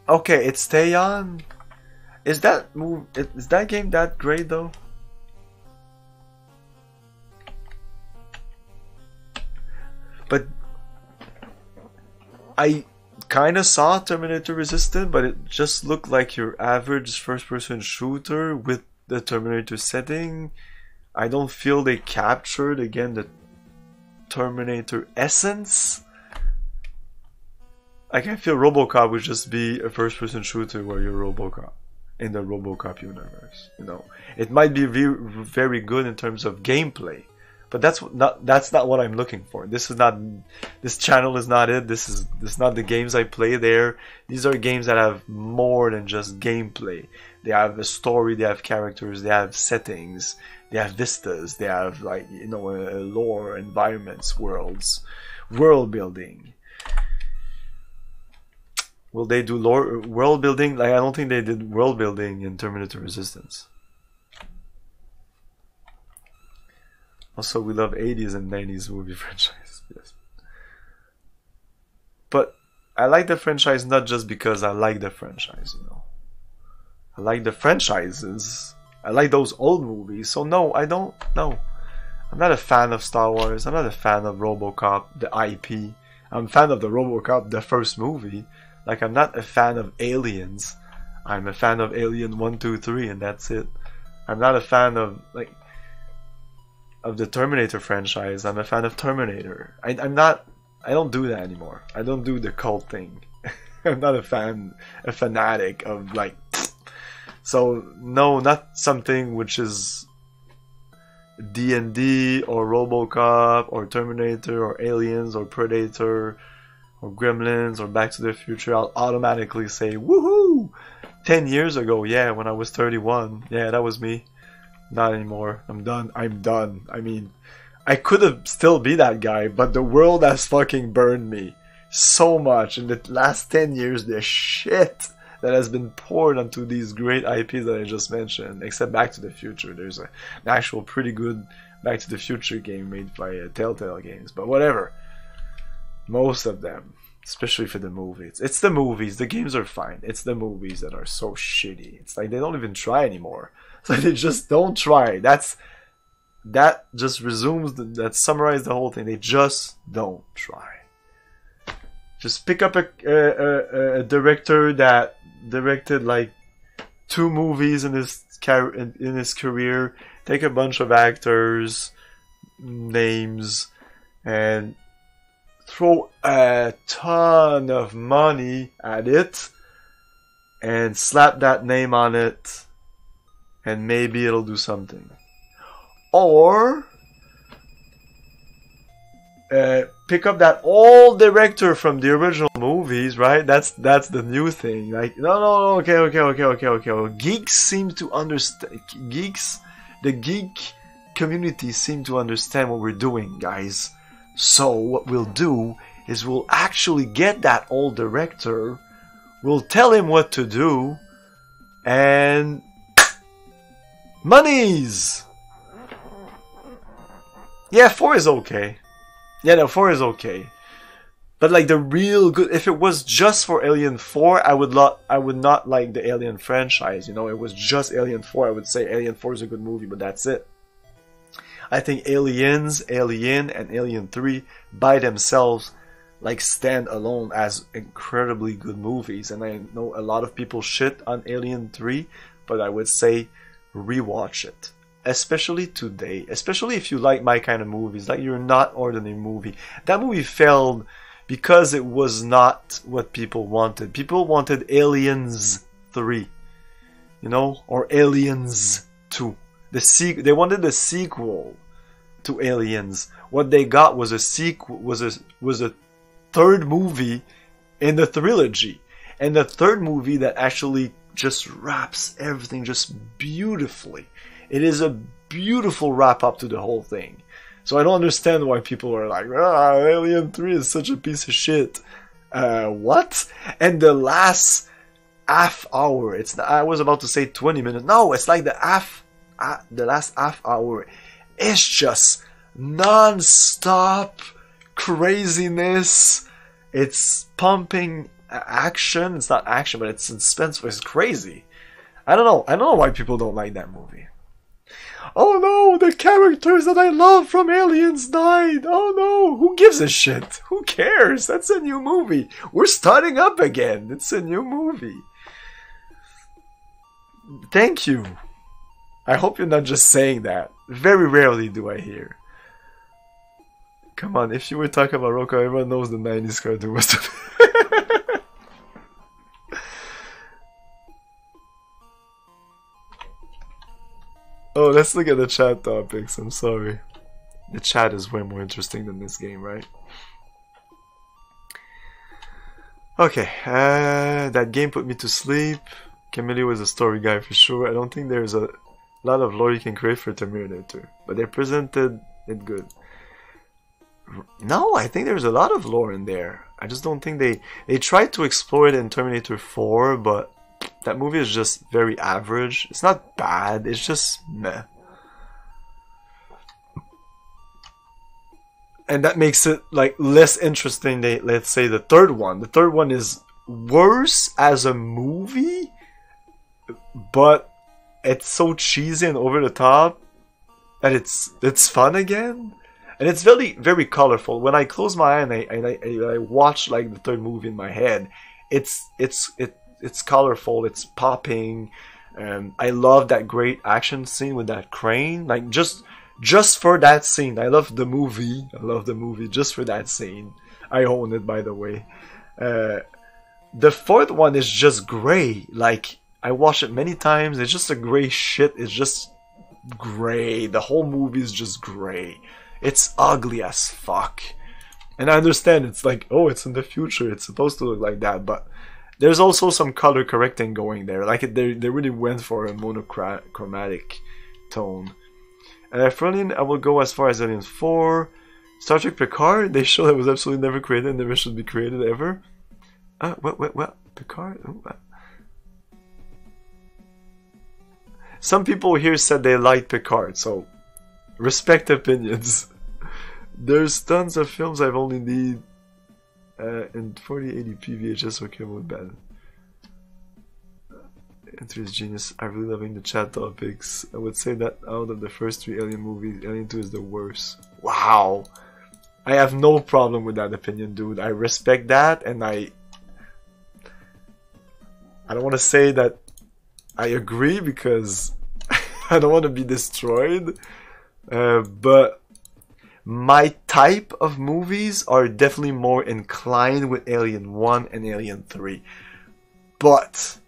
Okay, it's Stay On. Is that game that great though? But I kind of saw Terminator Resistance, but it just looked like your average first-person shooter with the Terminator setting. I don't feel they captured again the Terminator essence. Like, I feel RoboCop would just be a first-person shooter where you're RoboCop in the RoboCop universe. You know, it might be very good in terms of gameplay, but that's not what I'm looking for. This channel is not it. This is not the games I play there. These are games that have more than just gameplay. They have a story, they have characters, they have settings, they have vistas, they have, like, you know, a lore, environments, worlds, world building. Will they do world building? Like, I don't think they did world building in Terminator Resistance. Also, we love 80s and 90s movie franchise. Yes. But I like the franchise not just because I like the franchise, you know. I like the franchises. I like those old movies. So no, I don't. No. I'm not a fan of Star Wars. I'm not a fan of RoboCop, the IP. I'm a fan of the RoboCop, the first movie. Like, I'm not a fan of Aliens. I'm a fan of Alien 1, 2, 3, and that's it. I'm not a fan of, like, of the Terminator franchise. I'm a fan of Terminator. I don't do that anymore. I don't do the cult thing. I'm not a fanatic of, like... So, no, not something which is D&D or RoboCop or Terminator or Aliens or Predator or Gremlins or Back to the Future. I'll automatically say, woohoo! 10 years ago, yeah, when I was 31. Yeah, that was me. Not anymore. I'm done. I'm done. I mean, I could have still be that guy, but the world has fucking burned me so much in the last 10 years. The shit that has been poured onto these great IPs that I just mentioned, except Back to the Future. There's an actual pretty good Back to the Future game made by Telltale Games, but whatever. Most of them, especially for the movies. It's the movies. The games are fine. It's the movies that are so shitty. It's like they don't even try anymore. It's like they just don't try. That just that summarizes the whole thing. They just don't try. Just pick up a director that directed like 2 movies in his career. Take a bunch of actors, names, and throw a ton of money at it and slap that name on it, and maybe it'll do something. Or pick up that old director from the original movies, right? That's the new thing. Like, no, okay. Geeks seem to understand. The geek community seem to understand what we're doing, guys. So what we'll do is we'll actually get that old director, we'll tell him what to do, and monies! Yeah, 4 is okay. Yeah, no, 4 is okay. But like the real good, if it was just for Alien 4, I would not like the Alien franchise. You know, it was just Alien 4. I would say Alien 4 is a good movie, but that's it. I think Alien, and Alien 3 by themselves like stand alone as incredibly good movies. And I know a lot of people shit on Alien 3, but I would say rewatch it. Especially today. Especially if you like my kind of movies. Like You're Not Ordinary movie. That movie failed because it was not what people wanted. People wanted Aliens 3. You know? Or Aliens 2. They wanted the sequel to Aliens. What they got was a sequel, was a third movie in the trilogy, and the third movie that actually just wraps everything just beautifully. It is a beautiful wrap up to the whole thing. So I don't understand why people are like, Alien 3 is such a piece of shit. What? And the last half hour, I was about to say 20 minutes. No, it's like the last half hour is just non-stop craziness. It's pumping action. It's not action, but it's suspenseful. It's crazy. I don't know why people don't like that movie. Oh no, the characters that I love from Aliens died. Oh no, who gives a shit? Who cares? That's a new movie. We're starting up again. It's a new movie. Thank you. I hope you're not just saying that. Very rarely do I hear. Come on, if you were talking about Rocco, everyone knows the 90s cartoon was Oh, let's look at the chat topics. I'm sorry. The chat is way more interesting than this game, right? Okay, that game put me to sleep. Camille was a story guy for sure. I don't think there's a lot of lore you can create for Terminator, but they presented it good. No, I think there's a lot of lore in there. I just don't think they tried to explore it in Terminator 4, but that movie is just very average. It's not bad, it's just meh. And that makes it like less interesting than, let's say, the third one. The third one is worse as a movie, but it's so cheesy and over the top that it's fun again. And it's very, very colorful. When I close my eye and I watch like the third movie in my head, it's colorful. It's popping. I love that great action scene with that crane. Like just for that scene, I love the movie. I love the movie just for that scene. I own it, by the way. The fourth one is just gray. Like I watched it many times. It's just a gray shit. It's just gray. The whole movie is just gray. It's ugly as fuck. And I understand it's like, oh, it's in the future. It's supposed to look like that. But there's also some color correcting going there. Like they really went for a monochromatic tone. And finally, I will go as far as Aliens 4. Star Trek Picard, they show that was absolutely never created and never should be created ever. What? Picard? Some people here said they liked Picard, so respect opinions. There's tons of films I've only need in 4080p VHS or cable with bad. Entry is genius. I'm really loving the chat topics. I would say that out of the first 3 Alien movies, Alien 2 is the worst. Wow. I have no problem with that opinion, dude. I respect that, and I don't want to say that I agree because I don't want to be destroyed. But my type of movies are definitely more inclined with Alien 1 and Alien 3. But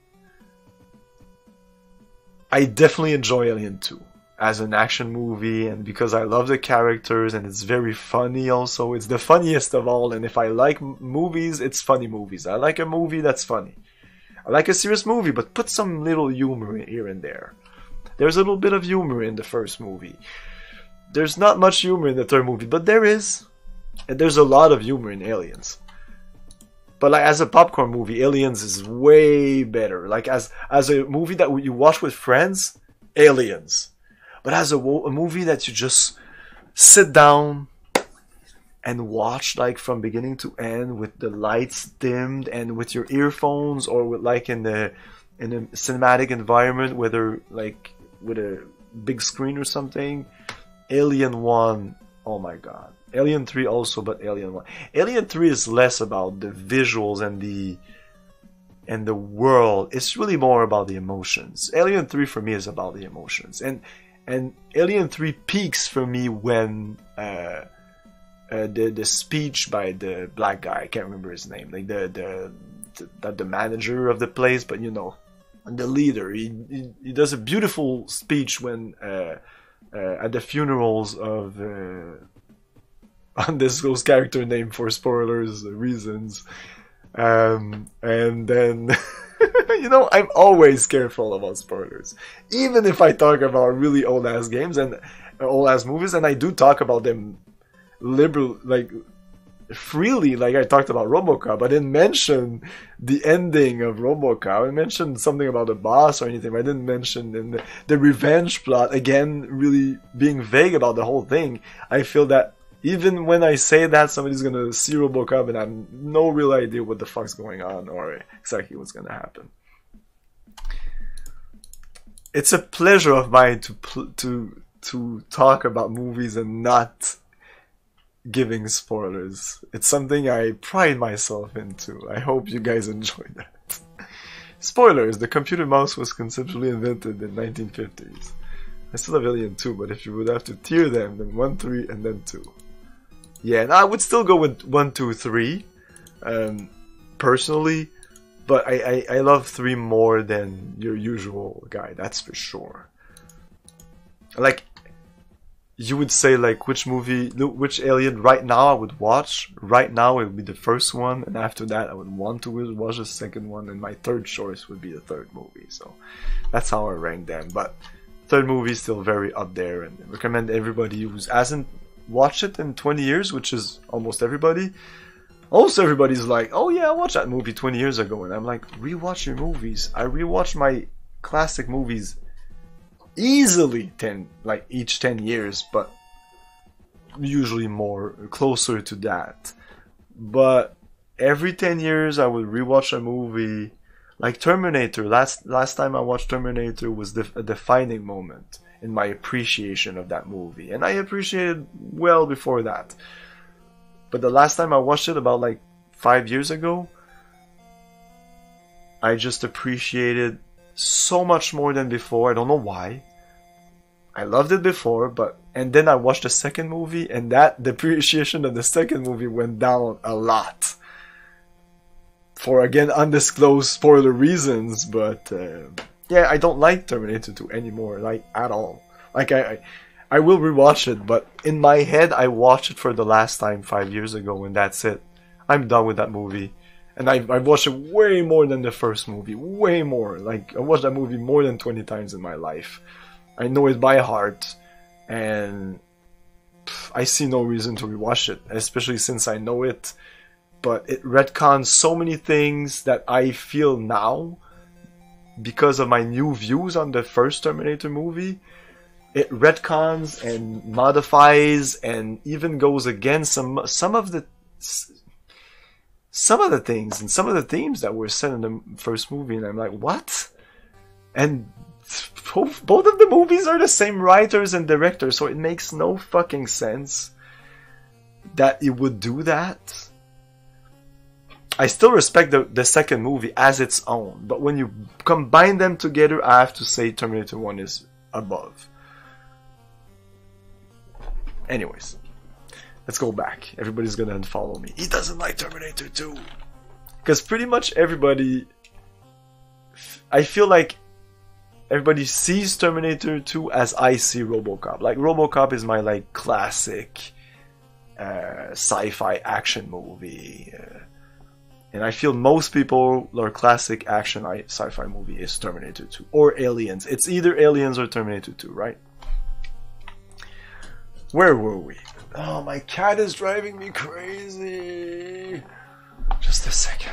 I definitely enjoy Alien 2 as an action movie, and because I love the characters and it's very funny also. It's the funniest of all, and if I like movies, it's funny movies. I like a movie that's funny. I like a serious movie, but put some little humor here and there. There's a little bit of humor in the first movie. There's not much humor in the third movie, but there is. And there's a lot of humor in Aliens. But like as a popcorn movie, Aliens is way better. Like as a movie that you watch with friends, Aliens. But as a movie that you just sit down and watch like from beginning to end with the lights dimmed and with your earphones, or with like in a cinematic environment, whether like with a big screen or something. Alien 1, oh my god. Alien 3 also, but Alien 1. Alien 3 is less about the visuals and the world. It's really more about the emotions. Alien 3 for me is about the emotions. And Alien 3 peaks for me when the speech by the black guy, I can't remember his name, like the manager of the place, but you know, the leader. He does a beautiful speech when at the funerals of undisclosed character name for spoilers reasons, and then you know, I'm always careful about spoilers, even if I talk about really old ass games and old ass movies, and I do talk about them freely, like I talked about RoboCop. I didn't mention the ending of RoboCop. I mentioned something about the boss or anything. I didn't mention the revenge plot, again, really being vague about the whole thing. I feel that even when I say that, somebody's gonna see RoboCop and I have no real idea what the fuck's going on or exactly what's gonna happen. It's a pleasure of mine to talk about movies and not giving spoilers. It's something I pride myself into. I hope you guys enjoy that. Spoilers: the computer mouse was conceptually invented in 1950s. I still have Alien 2, but if you would have to tier them, then 1, 3, and then 2. Yeah, and I would still go with 1, 2, 3, personally, but I love 3 more than your usual guy, that's for sure. Like, you would say, like, which Alien right now I would watch. Right now it would be the first one, and after that I would want to watch the second one, and my third choice would be the third movie. So that's how I rank them. But third movie is still very up there, and I recommend everybody who hasn't watched it in 20 years, which is almost everybody. Almost everybody's like, oh yeah, I watched that movie 20 years ago, and I'm like, rewatch your movies. I rewatch my classic movies easily each 10 years, but usually more closer to that. But every 10 years I would rewatch a movie. Like Terminator, last time I watched Terminator was a defining moment in my appreciation of that movie, and I appreciated well before that. But the last time I watched it, about like 5 years ago, I just appreciated so much more than before. I don't know why. I loved it before, and then I watched the second movie, and the appreciation of the second movie went down a lot. For, again, undisclosed spoiler reasons, but yeah, I don't like Terminator 2 anymore, like, at all. Like, I will rewatch it, but in my head, I watched it for the last time 5 years ago, and that's it. I'm done with that movie. And I've watched it way more than the first movie. Way more. Like, I watched that movie more than 20 times in my life. I know it by heart. And I see no reason to rewatch it. Especially since I know it. But it retcons so many things that I feel now, because of my new views on the first Terminator movie. It retcons and modifies and even goes against some of the things and some of the themes that were said in the first movie, and I'm like, what? And both of the movies are the same writers and directors, so it makes no fucking sense that it would do that. I still respect the second movie as its own, but when you combine them together, I have to say Terminator 1 is above. Anyways, let's go back. Everybody's gonna unfollow me. He doesn't like Terminator 2. Because pretty much everybody... I feel like everybody sees Terminator 2 as I see RoboCop. Like, RoboCop is my, like, classic sci-fi action movie. And I feel most people, their classic action sci-fi movie is Terminator 2. Or Aliens. It's either Aliens or Terminator 2, right? Where were we? Oh, my cat is driving me crazy. Just a second.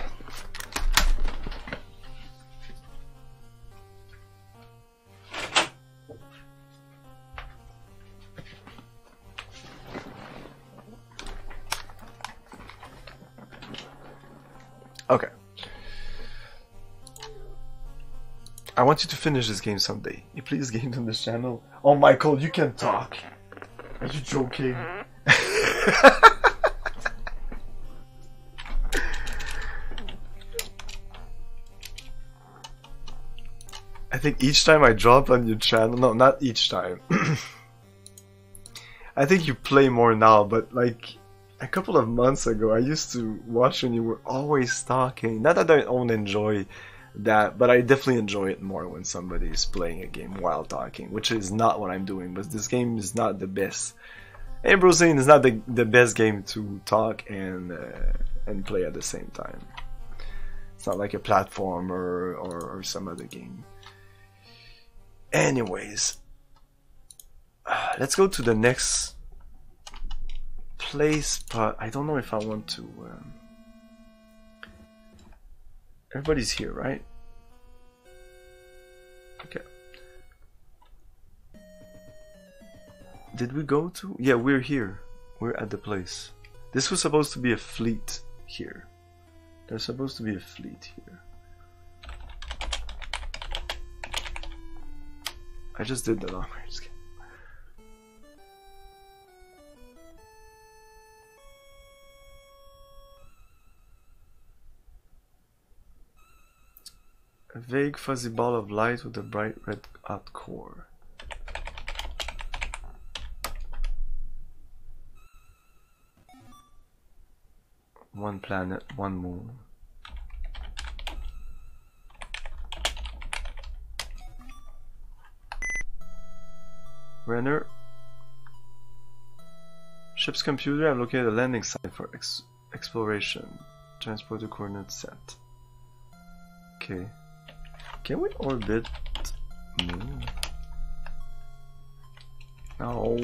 Okay. I want you to finish this game someday. You play this game on this channel? Oh, Michael, you can talk. Are you joking? I think each time I drop on your channel, no, not each time. I think you play more now, but like a couple of months ago, I used to watch and you were always talking. Not that I don't enjoy that, but I definitely enjoy it more when somebody is playing a game while talking, which is not what I'm doing. But this game is not the best. Ambrosine is not the best game to talk and play at the same time. It's not like a platformer or some other game. Anyways, let's go to the next place, but I don't know if I want to. Everybody's here, right? Okay. Did we go to? Yeah, we're here. We're at the place. This was supposed to be a fleet here. There's supposed to be a fleet here. I just did the long range game. A vague fuzzy ball of light with a bright red hot core. One planet, one moon. Renner. Ship's computer, I'm located at a landing site for exploration. Transporter coordinates set. Okay. Can we orbit moon? No.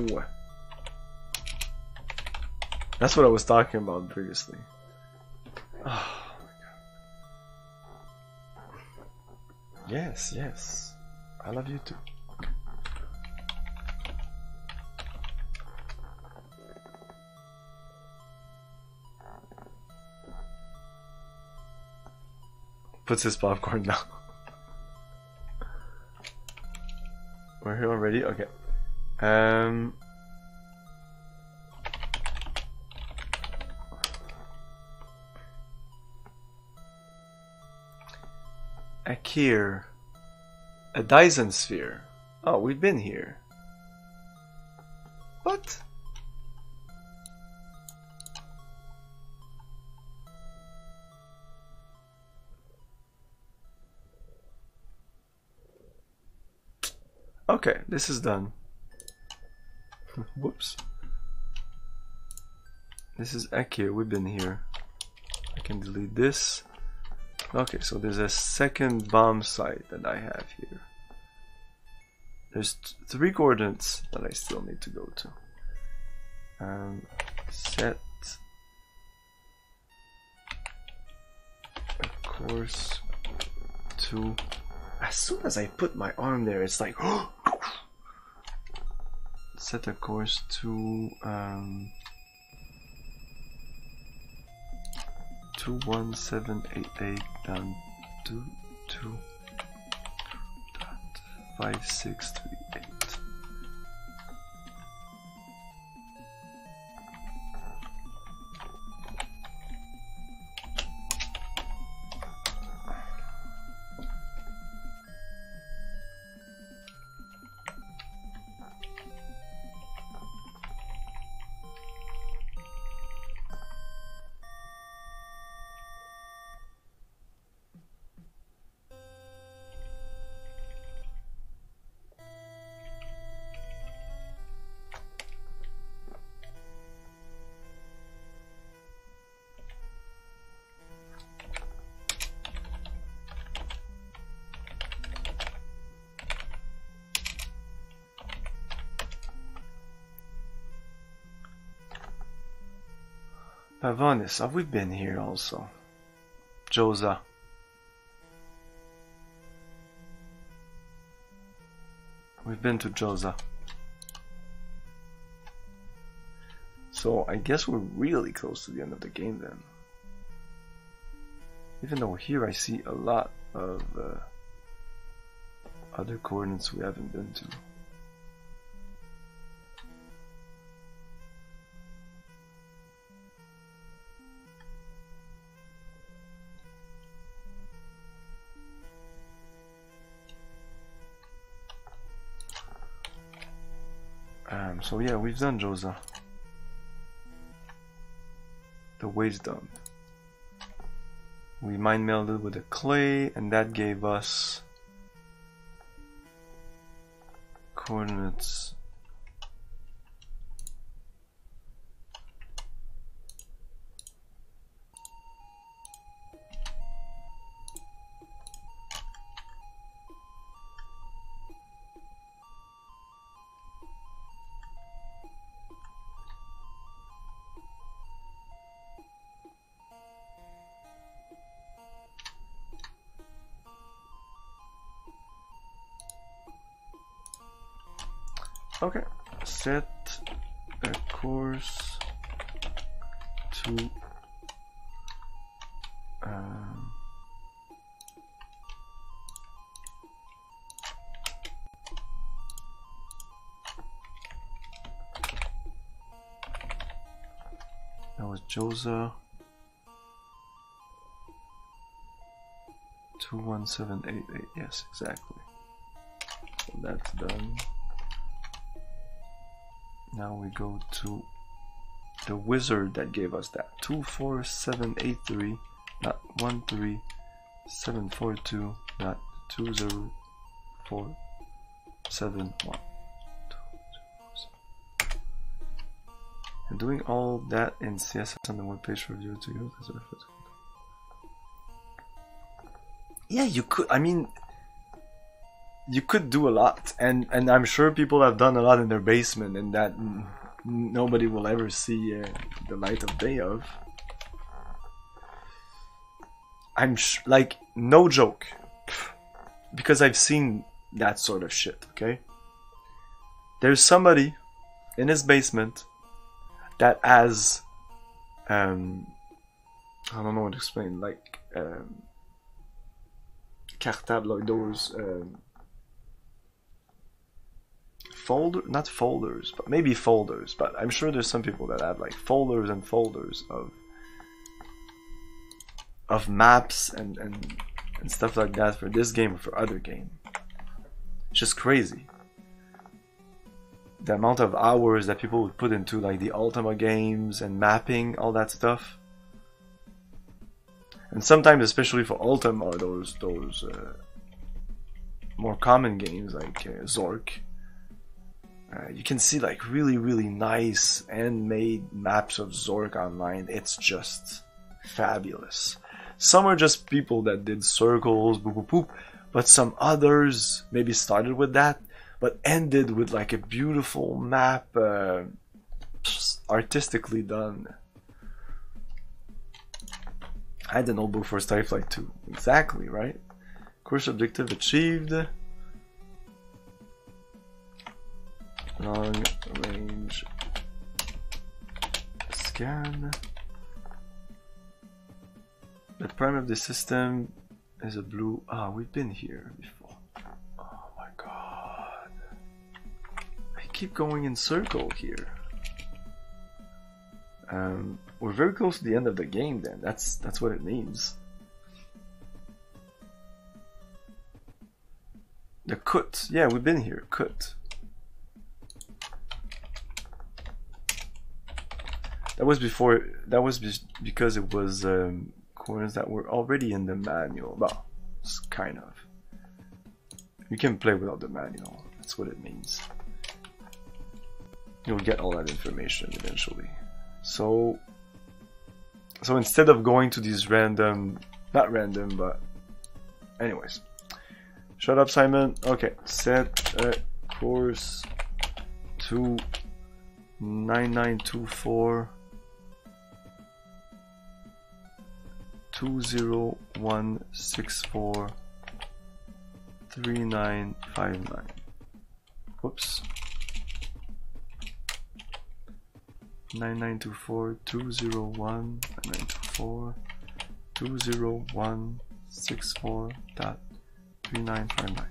That's what I was talking about previously. Oh my god. Yes, yes. I love you too. Puts his popcorn down. We're here already? Okay. Akir. A Dyson sphere. Oh, we've been here. What? Okay, this is done. Whoops. This is Akir, we've been here. I can delete this. Okay, so there's a second bomb site that I have here. There's 3 coordinates that I still need to go to. Set a course to. As soon as I put my arm there, it's like set a course to 21788 down to 2.5638. Pavonis, have we been here also? Joza. We've been to Joza. So I guess we're really close to the end of the game then. Even though here I see a lot of other coordinates we haven't been to. So yeah, we've done Josa. The waste dump. We mind melded with the clay, and that gave us coordinates. Okay, set a course to that was Josa 21788. Yes, exactly. So that's done. Now we go to the wizard that gave us that 24783, not 13742, not 20471. And doing all that in CSS on the webpage for view to use as a reference. Yeah, you could. I mean, you could do a lot, and I'm sure people have done a lot in their basement, and that nobody will ever see the light of day of. I'm like, no joke, because I've seen that sort of shit. Okay, there's somebody in his basement that has I don't know what to explain, like carte table, like those not folders, but maybe folders, but I'm sure there's some people that have like folders and folders of maps and stuff like that for this game or for other game. It's just crazy the amount of hours that people would put into like the Ultima games and mapping, all that stuff. And sometimes, especially for Ultima or those more common games like Zork, you can see like really nice handmade maps of Zork online. It's just fabulous. Some are just people that did circles, boop boop boop, but some others maybe started with that, but ended with like a beautiful map, artistically done. I had the notebook for Starflight 2. Exactly, right? Course objective achieved. Long range scan. The prime of the system is a blue. Ah, we've been here before. Oh my god. I keep going in circle here. We're very close to the end of the game then. That's what it means. The Kut. Yeah, we've been here. Kut. That was before. That was because it was coordinates that were already in the manual. Well, it's kind of. You can play without the manual. That's what it means. You'll get all that information eventually. So instead of going to these random, not random, but anyways. Shut up, Simon. Okay, set a course to 9924 20164 3959. Whoops. 9924 201 9924 20164.3959.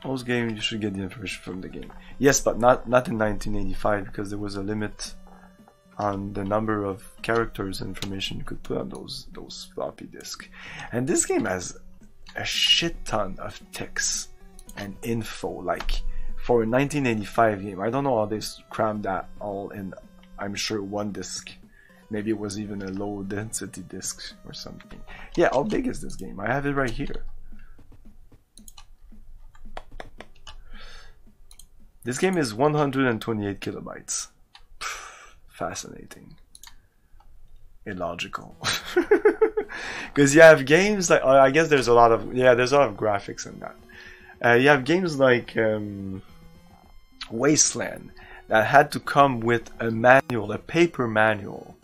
Most games you should get the information from the game. Yes, but not in 1985 because there was a limit on the number of characters and information you could put on those floppy disks. And this game has a shit ton of text and info. Like for a 1985 game, I don't know how they crammed that all in. I'm sure one disc. Maybe it was even a low density disc or something. Yeah, how big is this game? I have it right here. This game is 128 kilobytes. Fascinating. Illogical. Because you have games like, I guess there's a lot of, there's a lot of graphics in that. You have games like Wasteland that had to come with a manual, a paper manual.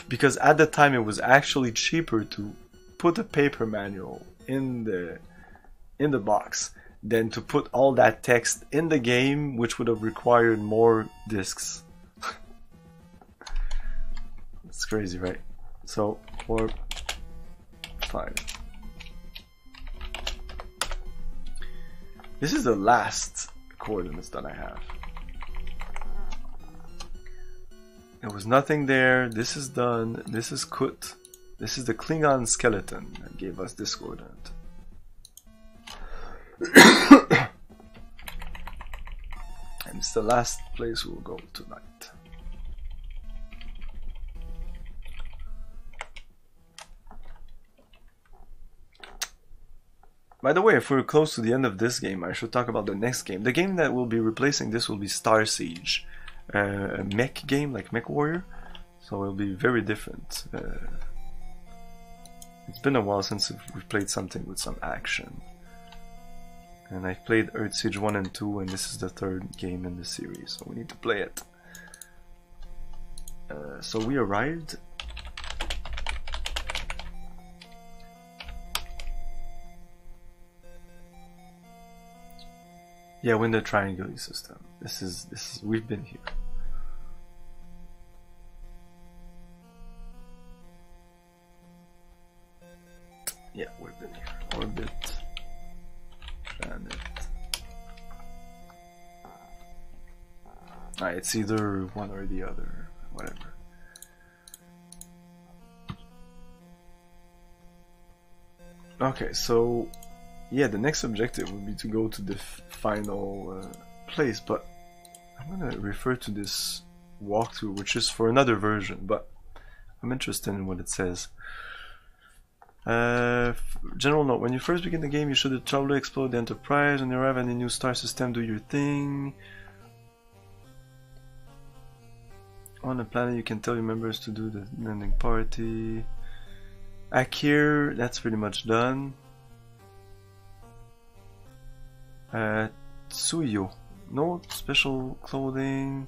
Because at the time it was actually cheaper to put a paper manual in the box than to put all that text in the game, which would have required more discs. It's crazy, right? So 4, 5. This is the last coordinates that I have. There was nothing there. This is done. This is Kut. This is the Klingon skeleton that gave us this coordinate. And it's the last place we'll go tonight. By the way, if we're close to the end of this game, I should talk about the next game. The game that will be replacing this will be Star Siege. A mech game, like Mech Warrior. So it'll be very different. It's been a while since we've played something with some action. And I've played Earth Siege 1 and 2, and this is the third game in the series, so we need to play it. So we arrived. Yeah, we're in the triangular system. This is we've been here. Yeah, we've been here. Orbit, planet. It's either one or the other, whatever. Okay, so yeah, the next objective would be to go to the final place, but I'm gonna refer to this walkthrough, which is for another version, but I'm interested in what it says. General note: when you first begin the game, you should totally explore the Enterprise. When you arrive at a new star system, do your thing. On the planet, you can tell your members to do the landing party. Akir, that's pretty much done. Tsuyo, no special clothing.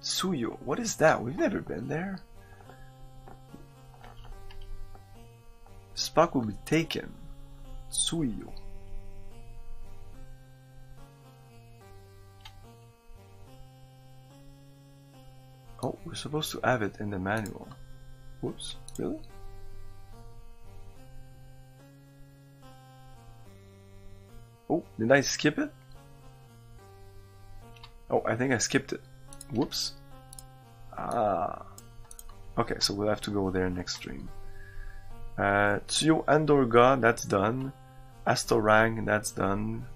Tsuyo, what is that? We've never been there. Spock will be taken. Tsuyo. Oh, we're supposed to have it in the manual. Whoops, really? Oh, did I skip it? Oh, I think I skipped it. Whoops. Ah. Okay, so we'll have to go there next stream. Tsuyo Andorga, that's done. Astorang, that's done.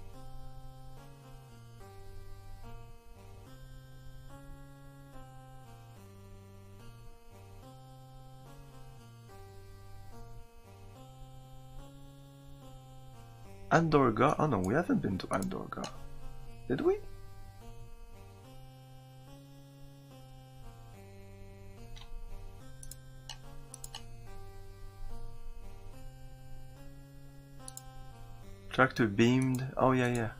Andorga? Oh no, we haven't been to Andorga. Did we? Tractor beamed. Oh yeah, yeah.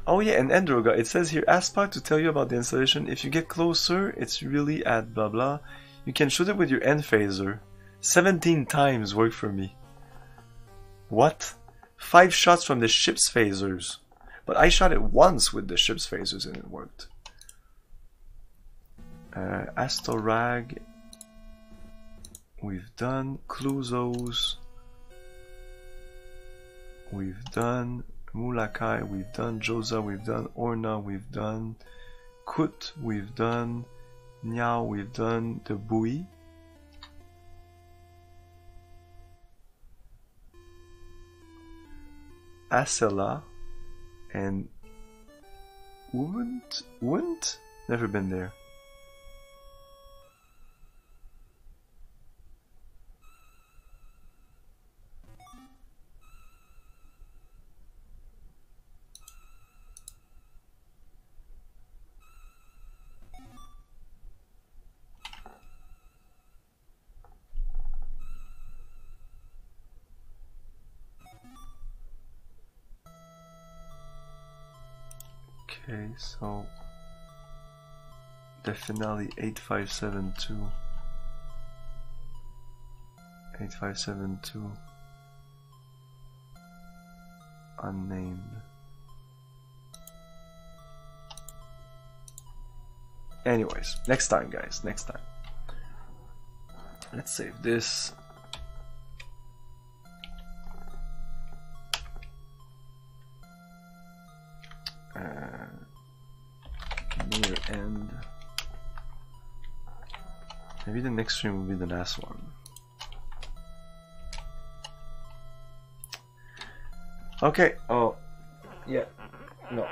Oh yeah, and Endroga, it says here, ask Spock to tell you about the installation. If you get closer, it's really at blah blah. You can shoot it with your end phaser. 17 times worked for me. What? 5 shots from the ship's phasers. But I shot it once with the ship's phasers and it worked. Astorag. We've done. Cluzos. We've done. Mulakai, we've done. Joza, we've done. Orna, we've done. Kut, we've done. Niao, we've done. The Bui. Asela and Wundt? Never been there. Okay, so the finale 8572. 8572. Unnamed. Anyways, next time, guys, next time. Let's save this. Near end. Maybe the next stream will be the last one. Okay. Oh, yeah. No.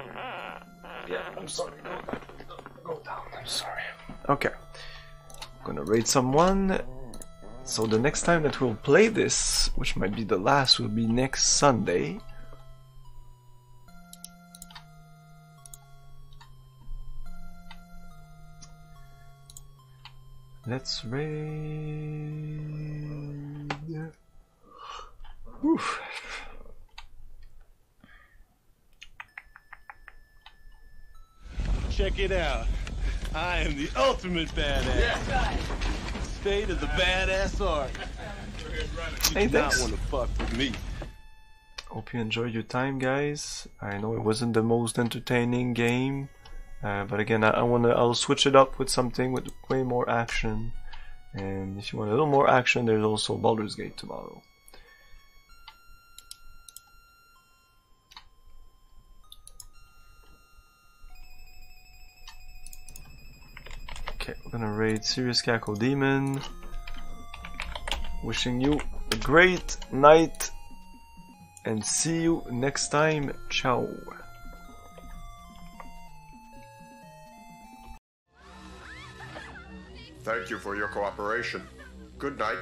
Yeah. I'm sorry. Go down. I'm sorry. Okay. I'm gonna raid someone. So the next time that we'll play this, which might be the last, will be next Sunday. Let's raid. Oof. Check it out. I am the ultimate badass. Yeah. State of the badass art. You Hey, do not thanks. want to fuck with me. Hope you enjoyed your time, guys. I know it wasn't the most entertaining game. But again, I'll switch it up with something with way more action. And if you want a little more action, there's also Baldur's Gate tomorrow. Okay, we're gonna raid Serious Cackle Demon. Wishing you a great night. And see you next time. Ciao. Thank you for your cooperation. Good night.